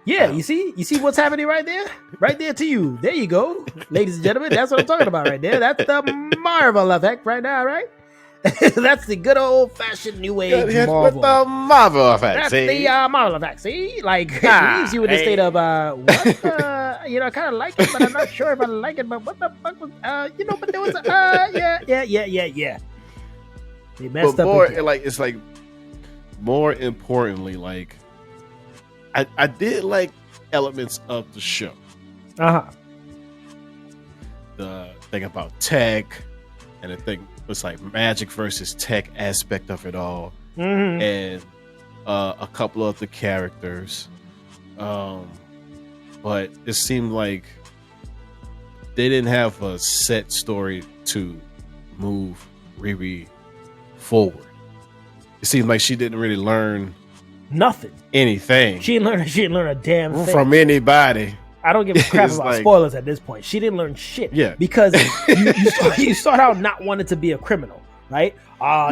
Yeah, you see what's happening right there to you. There you go, ladies and gentlemen. That's what I'm talking about right there. That's the Marvel effect right now, right? That's the good old fashioned new age Marvel. With the Marvel effect. That's the Marvel effect. See, like it leaves you in a state of what? I kind of like it, but I'm not sure if I like it. But what the fuck was? But there was yeah. They messed up. More like it's like more importantly, like I did like elements of the show. The thing about tech and the thing was like magic versus tech aspect of it all, and a couple of the characters, but it seemed like they didn't have a set story to move Riri forward. It seemed like she didn't really learn anything. She didn't learn a damn thing from anybody. I don't give a crap about spoilers at this point. She didn't learn shit. Yeah. Because you start out not wanting to be a criminal, right?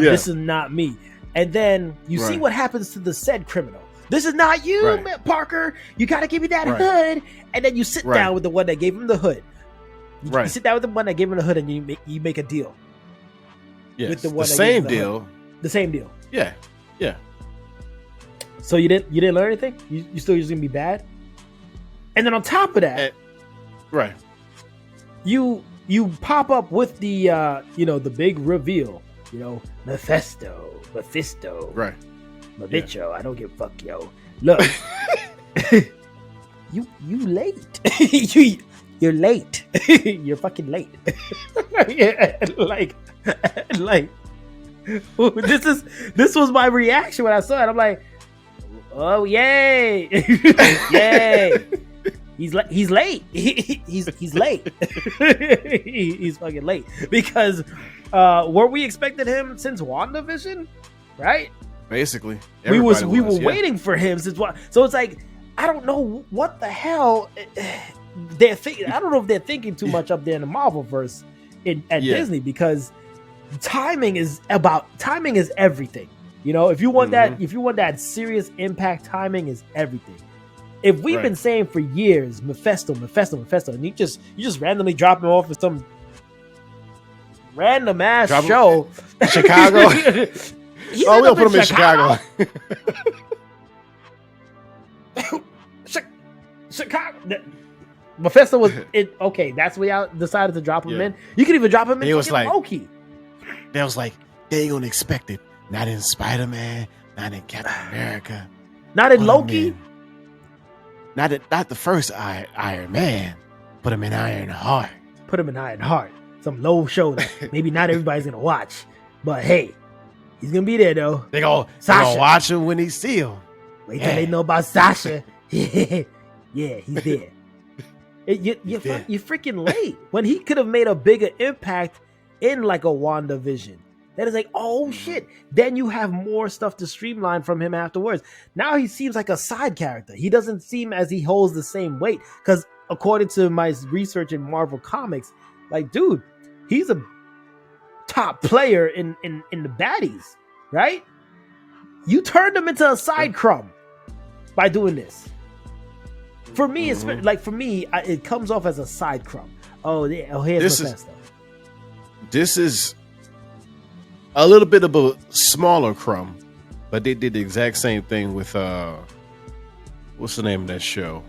This is not me. And then you see what happens to the said criminal. This is not you, Parker. You got to give me that hood. And then you sit down with the one that gave him the hood. You sit down with the one that gave him the hood and you make a deal. Yes. With the one the same deal. Hood. The same deal. Yeah. Yeah. So you didn't learn anything? You still just gonna be bad? And then on top of that, you pop up with the the big reveal, Mephisto, right? Mabicho, I don't give a fuck, yo. Look, you late. You're late. You're fucking late. like this was my reaction when I saw it. I'm like, oh yay, yay. He's late. He's late. He's late. He's fucking late because were we expecting him since WandaVision, right? Basically, we were waiting for him since what? So it's like I don't know what the hell they're thinking. I don't know if they're thinking too much up there in the Marvelverse at Disney because timing is everything. If you want that serious impact, timing is everything. If we've been saying for years, Mephisto, and you just randomly drop him off with some random ass show. Chicago. We'll put him in Chicago. Chicago. Mephisto was it. Okay, that's where y'all decided to drop him in. You could even drop him in. It was like Loki. They was like, they ain't gonna expect it. Not in Spider-Man. Not in Captain America. Not in Loki. Not the first Iron Man. Put him in Ironheart. Put him in Ironheart. Some low show that maybe not everybody's gonna watch, but hey, he's gonna be there though. They gonna watch him when he see him. Wait till they know about Sasha. Yeah, he's there. You're freaking late. When he could have made a bigger impact in like a WandaVision. That is like, oh shit. Then you have more stuff to streamline from him afterwards. Now he seems like a side character. He doesn't seem as he holds the same weight. Because according to my research in Marvel Comics, like, dude, he's a top player in the baddies, right? You turned him into a side crumb by doing this. For me, it's like it comes off as a side crumb. Oh, yeah. Oh, here's Mephisto. This is a little bit of a smaller crumb, but they did the exact same thing with what's the name of that show?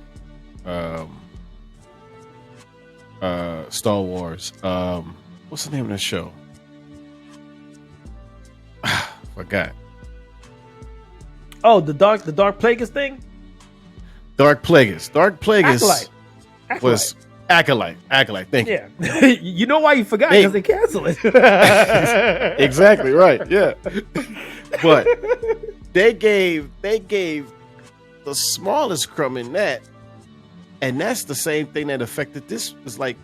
Star Wars. What's the name of that show? Forgot. Oh, the Dark Plagueis thing? Dark Plagueis was Acolyte. Thank you. Yeah. You know why you forgot? Because they canceled it. Exactly right. Yeah. But they gave the smallest crumb in that, and that's the same thing that affected this. It's like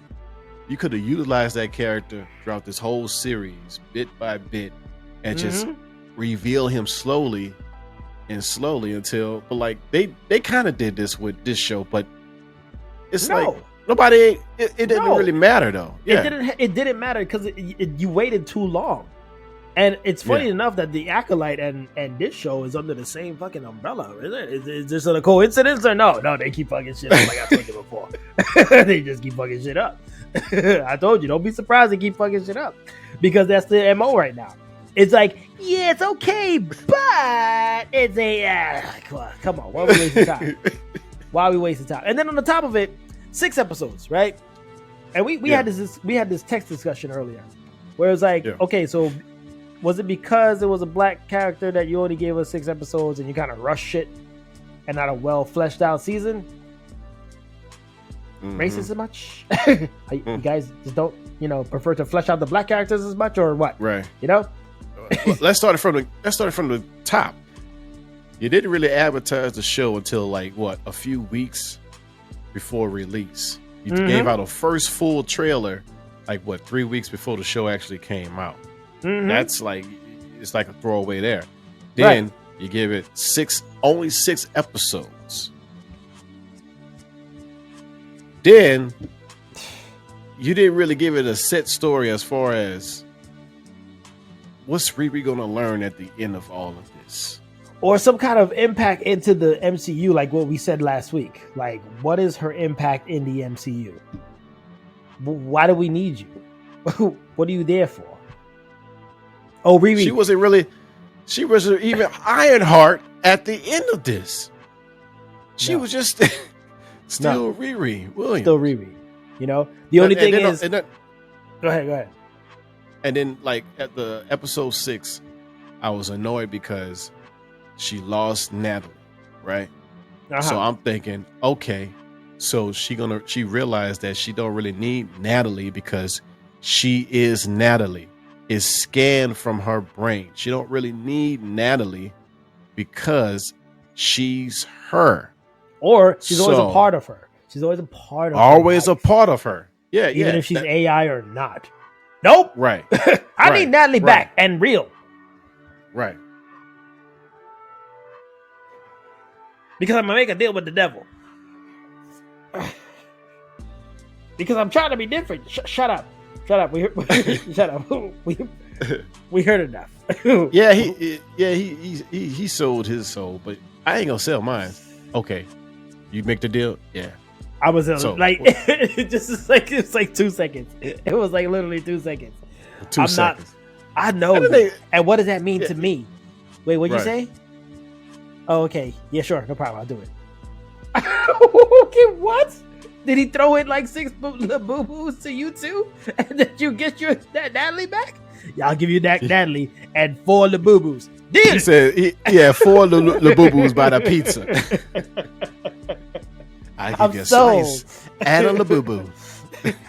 you could have utilized that character throughout this whole series, bit by bit, and just reveal him slowly until, but like they kind of did this with this show, but it's like nobody. It didn't really matter though. Yeah. It didn't matter because you waited too long, and it's funny enough that the Acolyte and this show is under the same fucking umbrella. Is this a coincidence or no? No, they keep fucking shit up like I told you before. They just keep fucking shit up. I told you, don't be surprised they keep fucking shit up because that's the MO right now. It's like, yeah, it's okay, but it's a come on, why are we wasting time? Why are we wasting time? And then on the top of it, 6 episodes, right? And we had this text discussion earlier, where it was like, okay, so was it because it was a black character that you only gave us 6 episodes and you kind of rushed shit and not a well fleshed out season? Racist as much? You guys just don't, prefer to flesh out the black characters as much, or what? Right. Let's start it from the top. You didn't really advertise the show until like a few weeks before release. You gave out a first full trailer 3 weeks before the show actually came out. That's like, it's like a throwaway there. Then you give it only 6 episodes. Then you didn't really give it a set story as far as what's Riri gonna learn at the end of all of this, or some kind of impact into the MCU, like what we said last week. Like, what is her impact in the MCU? Why do we need you? What are you there for? Oh, Riri. She wasn't even Ironheart at the end of this. She was just still Riri Williams. Still Riri. The only thing is, go ahead. And then, like, at the episode 6, I was annoyed because she lost Natalie, right? So I'm thinking, okay, so she realized that she don't really need Natalie because she is Natalie. It's scanned from her brain. She don't really need Natalie because she's her. Or she's always a part of her. She's always a part of her. Always a part of her. Yeah, even if she's AI or not. Nope. Right. I need Natalie back and real. Right. Because I'm going to make a deal with the devil. Because I'm trying to be different. Shut up. Shut up. Shut up. We heard enough. He sold his soul, but I ain't going to sell mine. Okay. You make the deal? Yeah. I was it's like 2 seconds. It was like literally 2 seconds. 2 seconds. I know. And what does that mean to me? Wait, what'd you say? Oh, okay. Yeah, sure. No problem. I'll do it. Okay, what? Did he throw in like 6 Labubus to you too? And then you get your Natalie back? Yeah, I'll give you that Natalie and 4 Labubus. Deal. He said, 4 Labubus by the pizza. I give you a slice and a Labubu.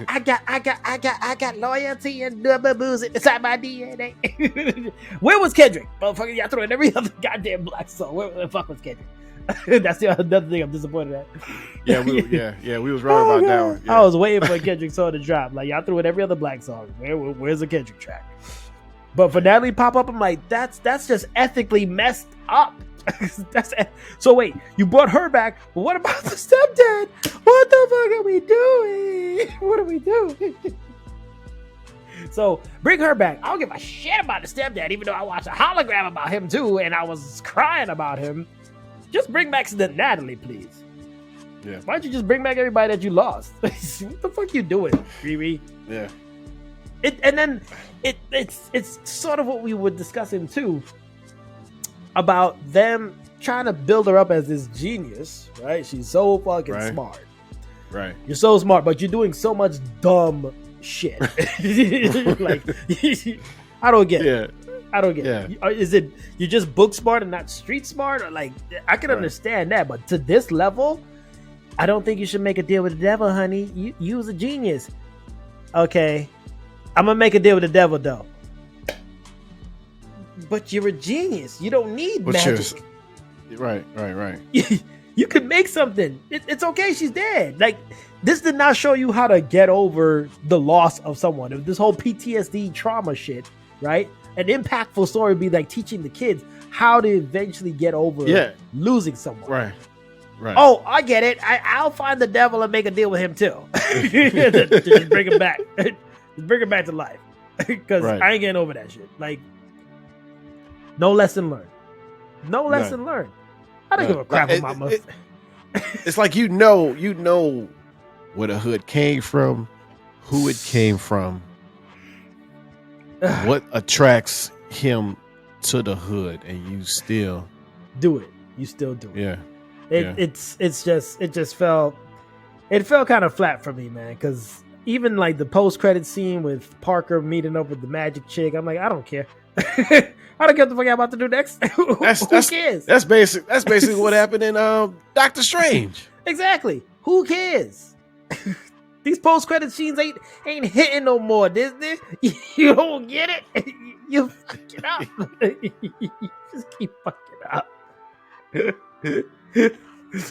I got loyalty and Labubus inside my DNA. Where was Kendrick? Motherfucker, y'all throwing every other goddamn black song. Where the fuck was Kendrick? That's the other thing I'm disappointed at. Yeah, we was wrong about that one. Yeah. I was waiting for a Kendrick song to drop. Like, y'all threw in every other black song. Where's the Kendrick track? But for Natalie pop up, I'm like, that's just ethically messed up. So wait, you brought her back, but what about the stepdad? What the fuck are we doing? What are we doing? So bring her back. I don't give a shit about the stepdad, even though I watched a hologram about him too, and I was crying about him. Just bring back the Natalie, please. Yeah. Why don't you just bring back everybody that you lost? What the fuck you doing, Riri? Yeah. It's sort of what we were discussing too, about them trying to build her up as this genius, right? She's so fucking smart. Right. You're so smart, but you're doing so much dumb shit. Like, I don't get it. I don't get it. Is it you're just book smart and not street smart? Or like, I can understand that, but to this level, I don't think you should make a deal with the devil, honey. You was a genius. Okay, I'm gonna make a deal with the devil though. But you're a genius. You don't need magic. Right. You could make something. It's okay. She's dead. Like, this did not show you how to get over the loss of someone. If this whole PTSD trauma shit, right? An impactful story would be like teaching the kids how to eventually get over losing someone. Right. Oh, I get it. I'll find the devil and make a deal with him too. Just bring him back. Just bring him back to life. Because I ain't getting over that shit. Like, no lesson learned. No lesson learned. I don't give a crap about my mother. It's like you know where the hood came from, who it came from, what attracts him to the hood, and you still do it. You still do it. Yeah. It just felt kind of flat for me, man. Because even like the post-credit scene with Parker meeting up with the magic chick, I'm like, I don't care. I don't care what the fuck I'm about to do next. Who cares? That's basically what happened in Doctor Strange. Exactly. Who cares? These post-credit scenes ain't hitting no more, Disney. You don't get it. You fuck it up. You just keep fucking up.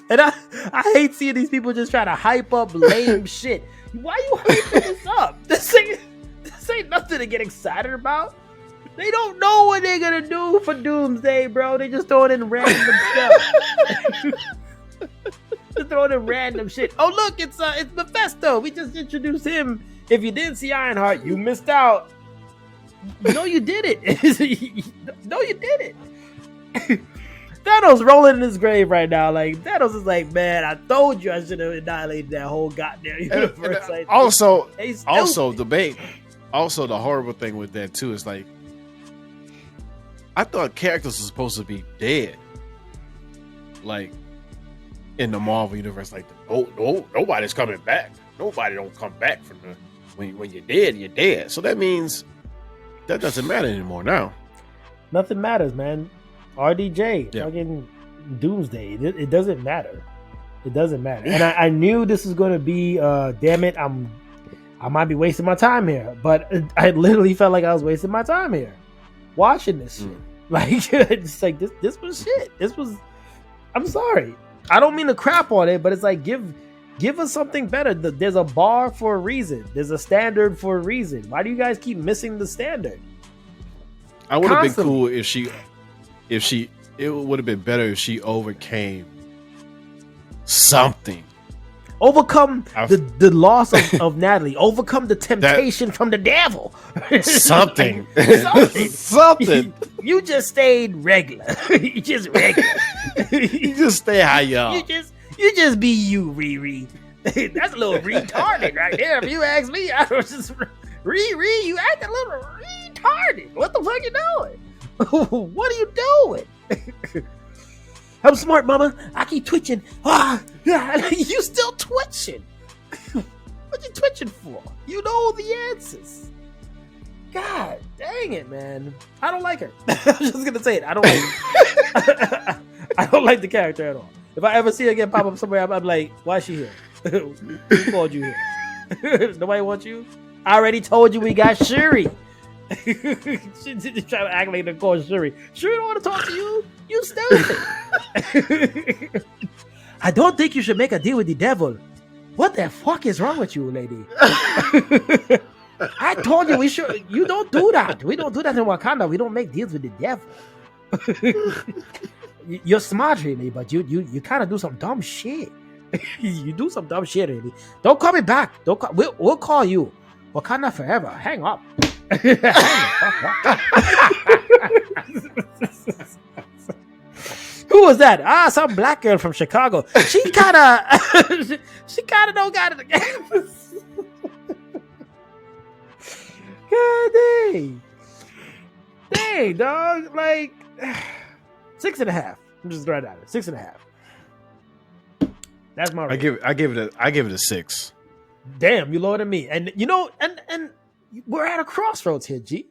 And I hate seeing these people just try to hype up lame shit. Why you hyping this up? This ain't nothing to get excited about. They don't know what they're gonna do for Doomsday, bro. They just throwing in random stuff. Just throwing in random shit. Oh look, it's Mephisto. We just introduced him. If you didn't see Ironheart, you missed out. No, you did it. No, you did it. Thanos rolling in his grave right now. Like, Thanos is like, man, I told you I should have annihilated that whole goddamn universe. Like, also, the horrible thing with that too is like, I thought characters were supposed to be dead. Like, in the Marvel universe, like, nobody's coming back. Nobody don't come back from the when you're dead, you're dead. So that means that doesn't matter anymore now. Nothing matters, man. RDJ, fucking Doomsday. It doesn't matter. It doesn't matter. And I knew this was going to be, damn it, I might be wasting my time here. But I literally felt like I was wasting my time here watching this shit. Like, it's like, this was shit. This was, I'm sorry. I don't mean to crap on it, but it's like, give us something better. There's a bar for a reason. There's a standard for a reason. Why do you guys keep missing the standard? I would have been cool it would have been better if she overcame something. Overcome the loss of Natalie. Overcome the temptation from the devil. Something. Something. You just stayed regular. You just regular. You just stay how you are. You just be you, Riri. That's a little retarded right there. If you ask me, I was just Riri, you act a little retarded. What the fuck you doing? What are you doing? I'm smart, mama. I keep twitching. You still twitching. What you twitching for? You know the answers. God dang it, man. I don't like her. I'm just gonna say it. I don't like her. I don't like the character at all. If I ever see her again pop up somewhere, I'm like, why is she here? Who called you here? Nobody wants you? I already told you we got Shuri. She trying to act like they call Shuri. Shuri don't want to talk to you. You stupid. I don't think you should make a deal with the devil. What the fuck is wrong with you, lady? I told you we should. You don't do that. We don't do that in Wakanda. We don't make deals with the devil. You're smart, really, but you kind of do some dumb shit. You do some dumb shit, really. Don't call me back. We'll call you. Wakanda forever. Hang up. Who was that? Some black girl from Chicago. She kind of don't got it. God dang, dog. Like 6.5. I'm just right at it. 6.5. That's my rating. I give it a 6. Damn, you lower than me. And you know, and we're at a crossroads here, G.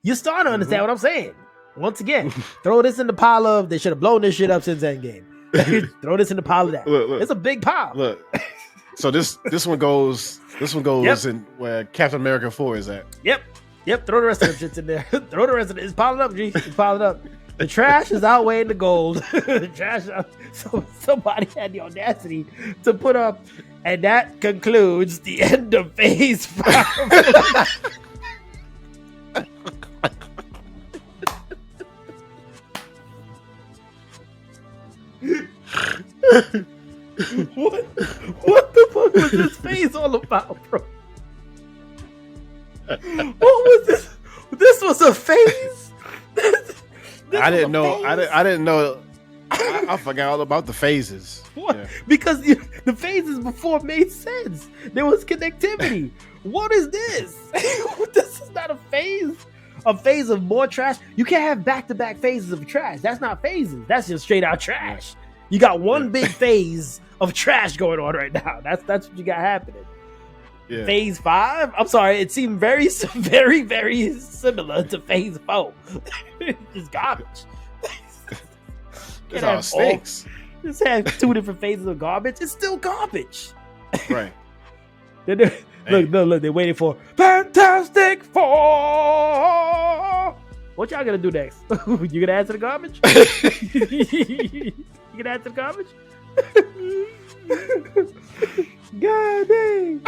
You start to understand what I'm saying. Once again, throw this in the pile of they should have blown this shit up since Endgame. Throw this in the pile of that. Look. It's a big pile. Look. So this one goes in where Captain America 4 is at. Yep. Throw the rest of them shits in there. Throw the rest of it. It's piling up, G. It's piling up. The trash is outweighing the gold. The trash. So somebody had the audacity to put up, and that concludes the end of Phase 5. What the fuck was this phase all about, bro? What was this? This was a phase? I didn't know. I didn't know. I forgot all about the phases. What? Yeah. Because the phases before made sense. There was connectivity. What is this? This is not a phase. A phase of more trash. You can't have back-to-back phases of trash. That's not phases. That's just straight out trash. You got one big phase of trash going on right now. That's what you got happening. Yeah. Phase 5? I'm sorry, it seemed very, very, very similar to Phase 4. It's garbage. It's all stinks. Just have 2 different phases of garbage. It's still garbage. Right. Look, they're waiting for Fantastic Four. What y'all gonna do next? You gonna answer the garbage? You gonna answer the garbage? God dang.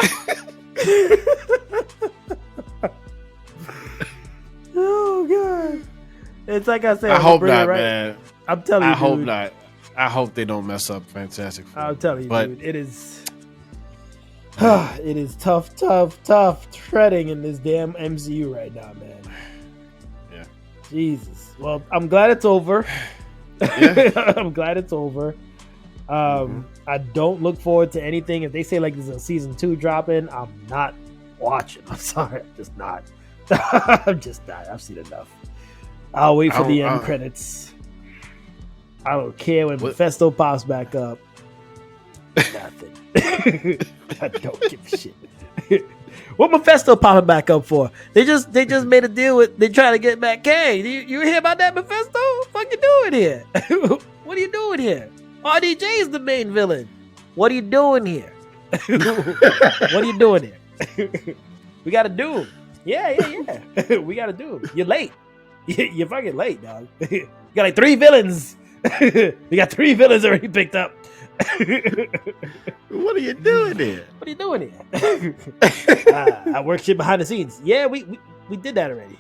Oh God. It's like I said. I hope not, right? Man. I'm telling you. I hope not. I hope they don't mess up Fantastic Four. I'm telling you, dude. It is it is tough treading in this damn MCU right now, man. Yeah. Jesus. Well, I'm glad it's over. Yeah. I'm glad it's over. I don't look forward to anything. If they say like there's a season 2 dropping, I'm not watching. I'm sorry. I'm just not. I'm just not. I've seen enough. I'll wait for the end credits. I don't care when Mephisto pops back up. Nothing. I don't give a shit. What Mephisto popping back up for? They just made a deal with. They trying to get back Kang. You hear about that, Mephisto? What you doing here? What are you doing here? RDJ is the main villain. What are you doing here? What are you doing here? We got to do him. Yeah. We got to do him. You're late. You're fucking late, dog. You got like 3 villains. You got 3 villains already picked up. What are you doing here? What are you doing here? I work shit behind the scenes. Yeah, we did that already.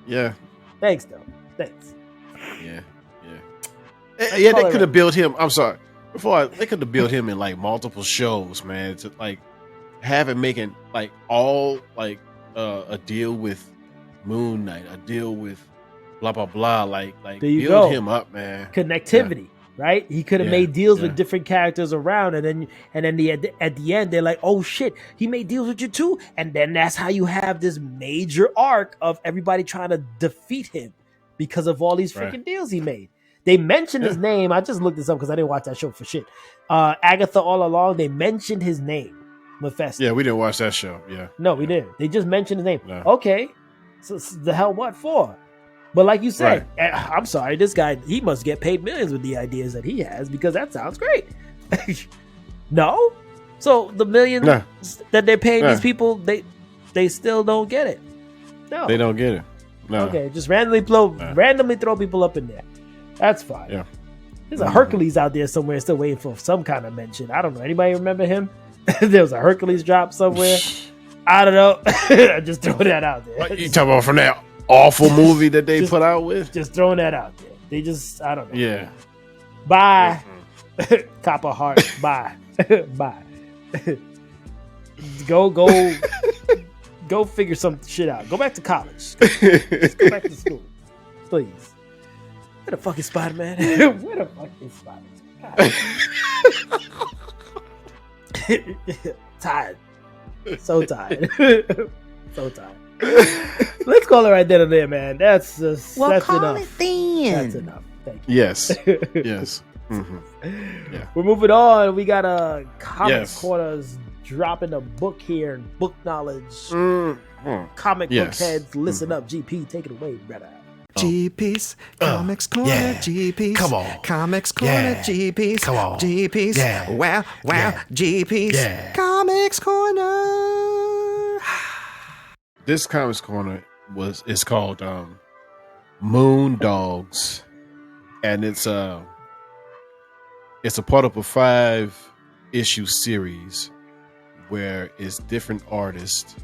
Yeah. Thanks, though. Thanks. Yeah. Yeah, they could have built him. I'm sorry. They could have built him in like multiple shows, man. To like have him making like all like a deal with Moon Knight, a deal with blah blah blah. Like build him up, man. Connectivity. right? He could have made deals with different characters around, and then at the end they're like, oh shit, he made deals with you too, and then that's how you have this major arc of everybody trying to defeat him because of all these freaking deals he made. They mentioned his name. I just looked this up because I didn't watch that show for shit. Agatha all along, they mentioned his name, Mephisto. Yeah, we didn't watch that show. Yeah, no, we didn't. They just mentioned his name. No. Okay, so the hell what for? But like you said, I'm sorry, this guy, he must get paid millions with the ideas that he has because that sounds great. No? So the millions that they're paying these people, they still don't get it. No. They don't get it. No. Okay, just randomly throw people up in there. That's fine. Yeah. There's a Hercules out there somewhere still waiting for some kind of mention. I don't know. Anybody remember him? There was a Hercules drop somewhere. I don't know. I just throw that out there. You talking about from that awful movie that they put out with? Just throwing that out there. They just, I don't know. Yeah. Bye. Copper heart. Bye. Bye. Go figure some shit out. Go back to college. Just go back to school. Please. Where the fuck is Spider-Man? Where the fuck is Spider-Man? Tired. So tired. So tired. Let's call it right then and there, man. That's enough. That's enough. Thank you. Yes. Yes. Mm-hmm. Yeah. We're moving on. We got a Comics Corners dropping a book here, book knowledge. Comic book heads, listen up. GP, take it away, brother. GP's Comics Corner, GP's Come on. Comics Corner, GP's Come on. GP's wow, GP's Comics Corner. This Comics Corner is called Moon Dogs, and it's a part of a 5-issue series where it's different artists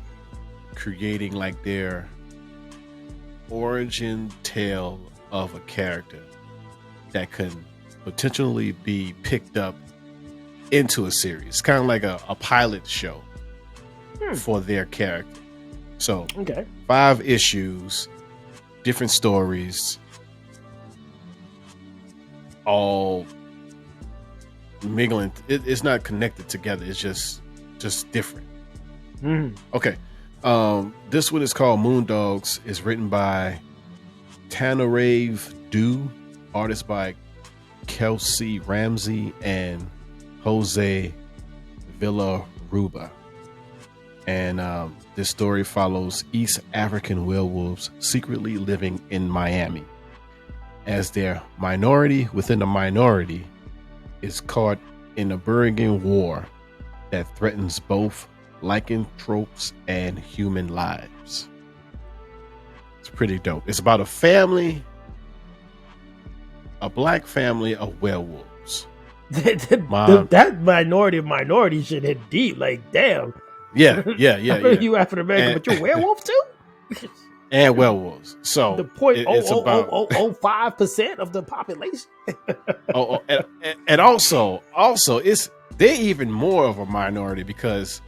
creating like their origin tale of a character that can potentially be picked up into a series, kind of like a pilot show for their character. So 5 issues, different stories, all mingling. It's not connected together. It's just different. Okay. This one is called Moon Dogs. It's written by Tanarave Dew, artist by Kelsey Ramsey and Jose Villaruba. And this story follows East African werewolves secretly living in Miami as their minority within a minority is caught in a burgeoning war that threatens both lycanthropes and human lives. It's pretty dope. It's about a family, a black family of werewolves. That minority shit hit deep. Like, damn. Yeah. You African American, but you're a werewolf too? And werewolves. So the 0.005% of the population. and also they're even more of a minority because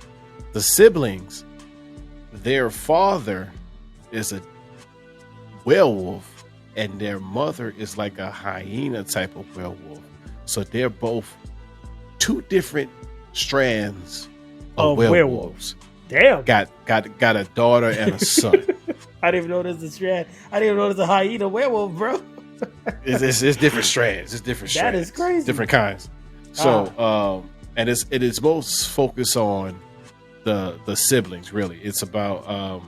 the siblings, their father is a werewolf and their mother is like a hyena type of werewolf. So they're both 2 different strands of werewolves. Damn. Got a daughter and a son. I didn't even know there's a strand. I didn't even know there's a hyena werewolf, bro. It's different strands. It's different strands. That is crazy. Different kinds. So and it is most focused on the siblings, really. It's about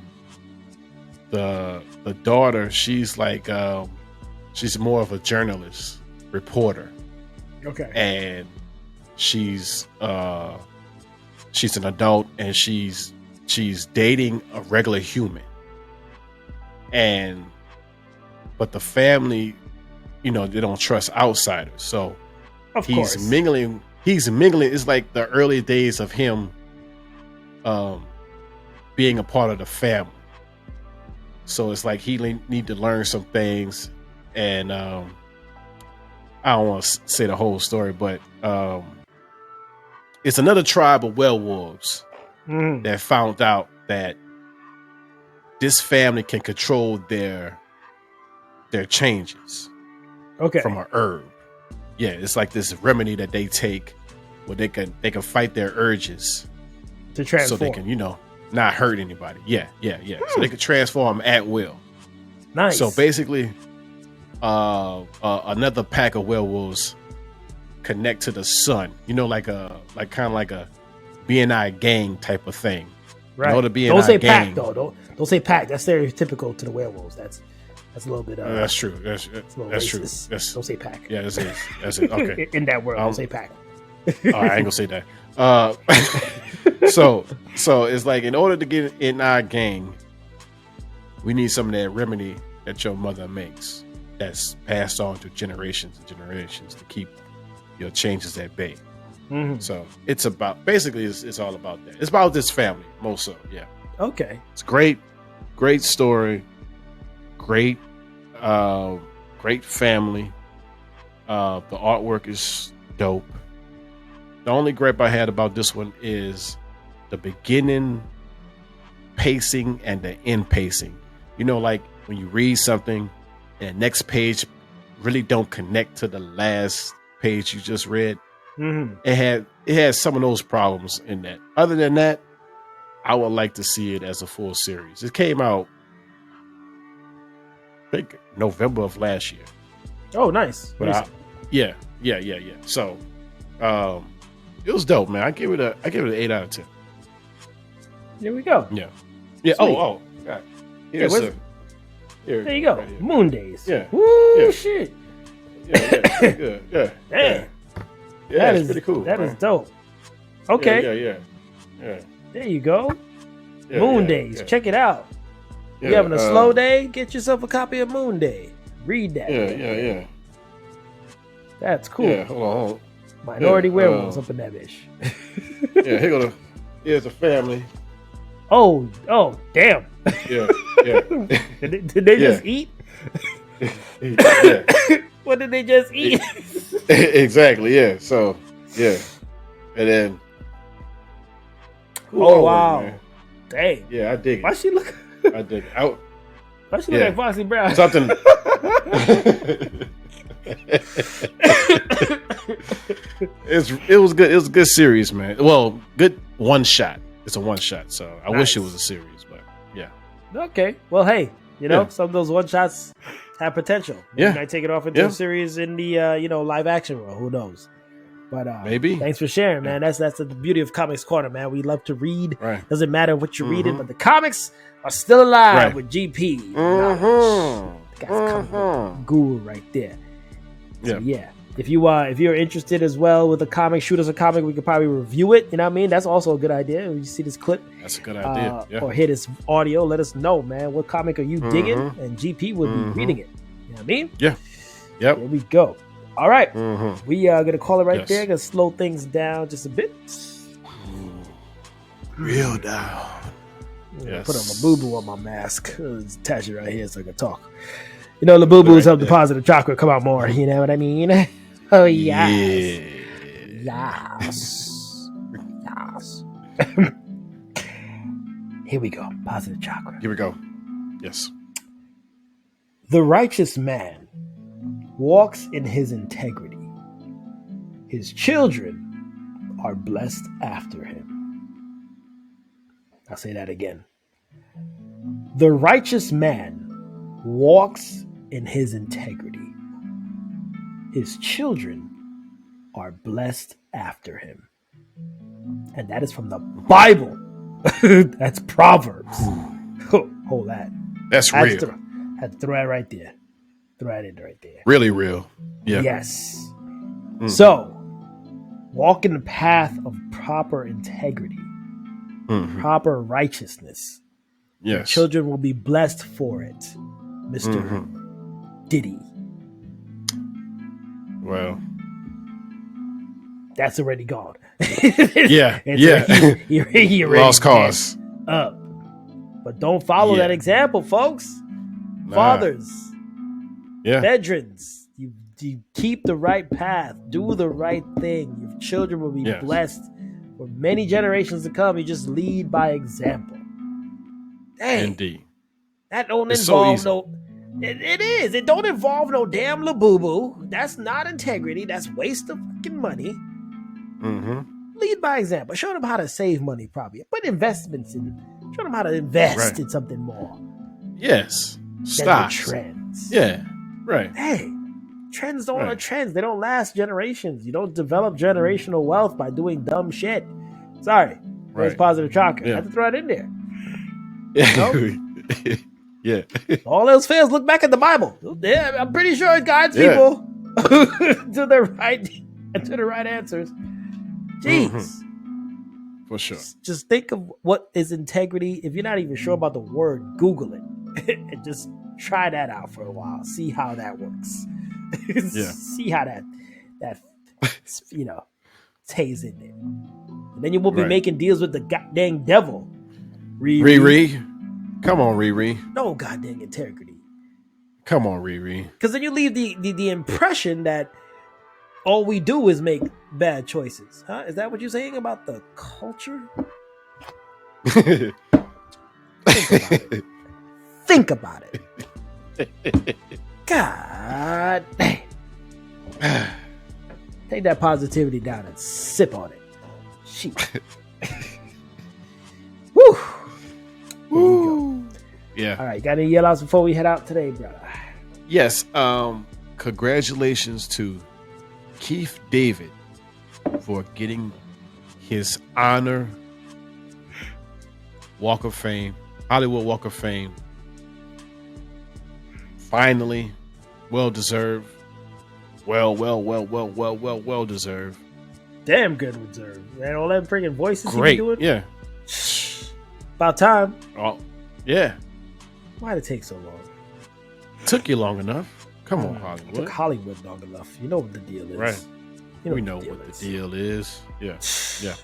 the daughter. She's like she's more of a journalist, reporter. Okay. And she's an adult and she's dating a regular human. But the family, they don't trust outsiders. So he's mingling. It's like the early days of him being a part of the family. So it's like he need to learn some things. And I don't want to say the whole story, but it's another tribe of werewolves that found out that this family can control their changes from a herb. it's like this remedy that they take where they can fight their urges to transform, so they can not hurt anybody. Yeah. So they can transform at will. Nice. So basically, another pack of werewolves connect to the sun. Kind of like a BNI gang type of thing. Right. You know, the BNI don't say gang. pack though. Don't say pack. That's stereotypical to the werewolves. That's a little bit. That's true. That's true. Don't say pack. Yeah, that's it. Okay. In that world, don't say pack. All right, I ain't gonna say that. So it's like, in order to get in our gang, we need some of that remedy that your mother makes, that's passed on to generations and generations to keep your changes at bay. Mm-hmm. So it's about, basically, it's all about that. It's about this family, most so. Yeah. Okay. It's great story. Great family. The artwork is dope. The only gripe I had about this one is the beginning pacing and the end pacing. Like when you read something and the next page really don't connect to the last page you just read. Mm-hmm. It had some of those problems in that. Other than that, I would like to see it as a full series. It came out, I think, November of last year. Oh, nice. But yeah. So, it was dope, man. I gave it an 8 out of 10. There we go. Yeah. Sweet. Oh. God. There you go. Right here. Moon days. Yeah. Woo, shit. Yeah. Good. Yeah. Damn. Yeah, That it's is pretty cool. That man. is dope. Okay. Yeah. There you go. Yeah, Moon yeah, days. yeah. Check it out. Yeah, You having a slow day? Get yourself a copy of Moon Day. Read that. Yeah. That's cool. Yeah, hold on. Minority werewolves up in that bitch. Yeah, here's the family. Oh, damn. Yeah. Did they just eat? Yeah. What did they just eat? Exactly, yeah. So, yeah. And then Oh, wow. Man. Dang. Yeah, I dig it. Why she look I dig it. Why she look like Foxy Brown? Something. It was good. It was a good series, man. Well, good one shot. It's a one shot, so I wish it was a series, but yeah. Okay. Well, hey, some of those one shots have potential. Maybe might take it off into a series in the live action world. Who knows? But maybe. Thanks for sharing, man. That's the beauty of Comics Corner, man. We love to read. Right. Doesn't matter what you're reading, but the comics are still alive with GP. Guy's coming guru right there. So, yeah. If you're interested as well with a comic, shoot us a comic. We could probably review it. You know what I mean? That's also a good idea. When you see this clip, that's a good idea. Or hear this audio, let us know, man. What comic are you digging? And GP will be reading it. You know what I mean? Yeah. Yep. There we go. All right. We are gonna call it right there. Gonna slow things down just a bit. Real down. Yes. Put on Labubu on my mask. Attach it right here so I can talk. Labubu's of the positive chakra. Come out more. You know what I mean? Oh yes. Yes. Here we go. Positive chakra. Here we go. Yes. The righteous man walks in his integrity. His children are blessed after him. I'll say that again. The righteous man walks in his integrity. His children are blessed after him. And that is from the Bible. That's Proverbs. Hold that. That's real. Had to throw that right there. Throw that in right there. Really real. Yeah. Yes. So, walk in the path of proper integrity, proper righteousness. Yes. Your children will be blessed for it, Mr. Diddy. Well, that's already gone. Yeah. He lost cause up. But don't follow that example, folks. Fathers, veterans, you keep the right path, do the right thing. Your children will be blessed for many generations to come. You just lead by example. Dang. Indeed. That don't involve It is. It don't involve no damn Labubu. That's not integrity. That's waste of fucking money. Lead by example. Show them how to save money properly. Put investments in. Show them how to invest in something more. Yes. Stocks. Trends. Yeah. Right. Hey, trends don't are trends. They don't last generations. You don't develop generational wealth by doing dumb shit. Sorry. There's positive chakra. I have to throw it in there. Yeah. Yeah. All else fails, look back at the Bible. Yeah, I'm pretty sure it guides people to the right answers. Jeez. For sure. Just think of what is integrity. If you're not even sure about the word, Google it. And just try that out for a while. See how that works. See how that stays in there. And then you will be making deals with the goddamn devil. Riri. Come on, Riri. No goddamn integrity. Come on, Riri. Because then you leave the impression that all we do is make bad choices. Huh? Is that what you're saying about the culture? Think about it. God dang. Take that positivity down and sip on it. Shit. Woo. Woo. Yeah. All right. Got any yell outs before we head out today, brother? Yes. Congratulations to Keith David for getting his honor Walk of Fame, Hollywood Walk of Fame. Finally, well deserved. Well deserved. Damn good deserved. Man, all that freaking voices Great. he be doing. Yeah. About time. Oh, yeah. Why'd it take so long? Took you long enough. Come on, Hollywood. Took Hollywood long enough. You know what the deal is. Right. You know we know what the deal is. Yeah. Yeah.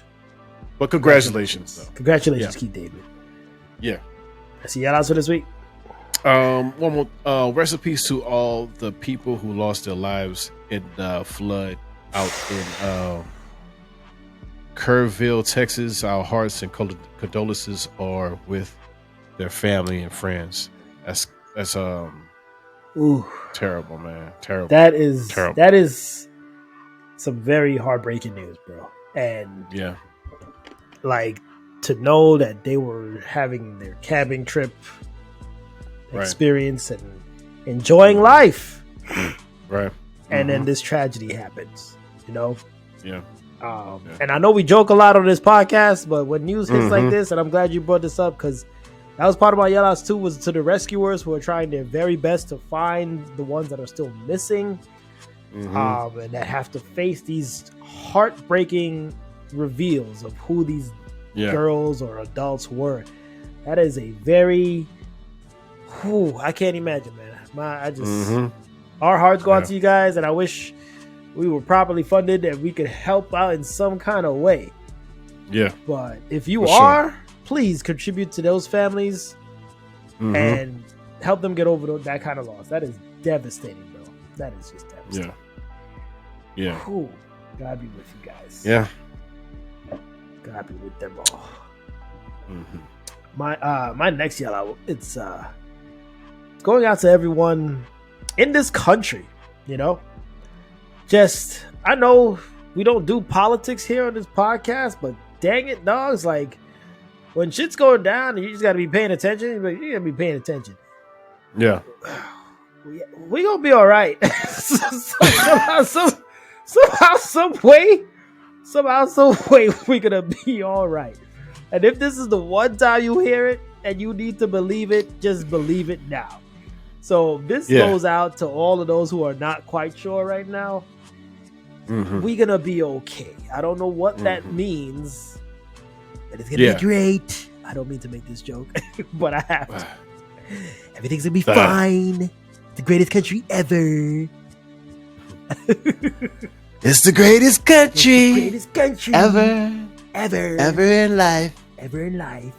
But congratulations, though. Congratulations, Keith David. Yeah. I see y'all out for this week. One more rest in peace to all the people who lost their lives in the flood out in Kerrville, Texas. Our hearts and condolences are with their family and friends. That's Ooh. Terrible, man. Terrible. That is terrible. That is some very heartbreaking news, bro. And yeah, like to know that they were having their camping trip experience and enjoying life, right? And then this tragedy happens, you know. Yeah. And I know we joke a lot on this podcast, but when news hits like this, and I'm glad you brought this up because that was part of my yell outs too, was to the rescuers who are trying their very best to find the ones that are still missing, and that have to face these heartbreaking reveals of who these girls or adults were. That is a very, I can't imagine, man. Our hearts go out to you guys, and I wish we were properly funded and we could help out in some kind of way. Yeah. But if you are, please contribute to those families and help them get over that kind of loss. That is devastating, bro. That is just devastating. Yeah. Whew. God be with you guys. Yeah. God be with them all. My next yell out, it's going out to everyone in this country, you know. Just, I know we don't do politics here on this podcast, but dang it, dogs, like when shit's going down and you just got to be paying attention, you got to be paying attention. Yeah. We gonna be all right. somehow, some way, we gonna be all right. And if this is the one time you hear it and you need to believe it, just believe it now. So this goes out to all of those who are not quite sure right now. We're gonna be okay. I don't know what that means, but it's gonna be great. I don't mean to make this joke, but I have to. Everything's gonna be fine. The greatest country ever. It's the greatest country. The greatest country ever in life. Ever in life.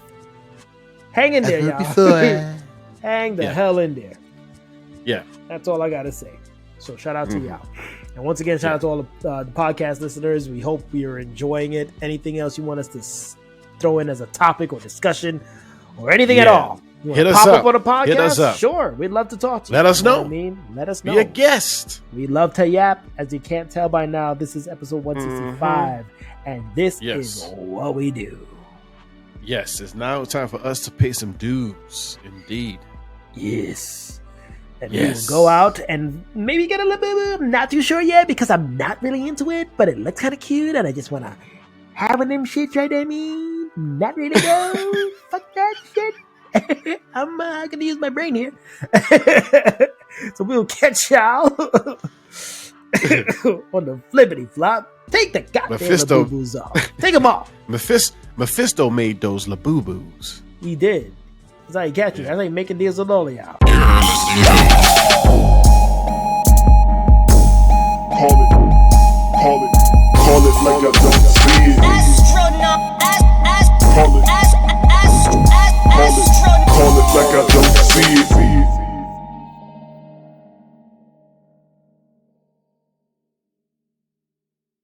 Hang in there, y'all. Hang the hell in there. Yeah. That's all I gotta say. So shout out to y'all. And once again, shout out to all the podcast listeners. We hope you're enjoying it. Anything else you want us to throw in as a topic or discussion or anything at all, You Hit us pop up on a podcast? Hit us up. Sure, we'd love to talk to you. Let us know. What I mean, let us know. Be a guest. We love to yap. As you can't tell by now, this is episode 165, and this is what we do. Yes, it's now time for us to pay some dues. Indeed. Yes. And we will go out and maybe get a little bit, I'm not too sure yet because I'm not really into it, but it looks kind of cute and I just want to have one of them shits right there, me. Not ready to go. Fuck that shit. I'm going to use my brain here. So we'll catch y'all on the flippity flop. Take the goddamn Labubus off. Take them off. Mephisto made those Labubus. He did. That's how you catch you. That's how you making deals with all of y'all. Call it like I don't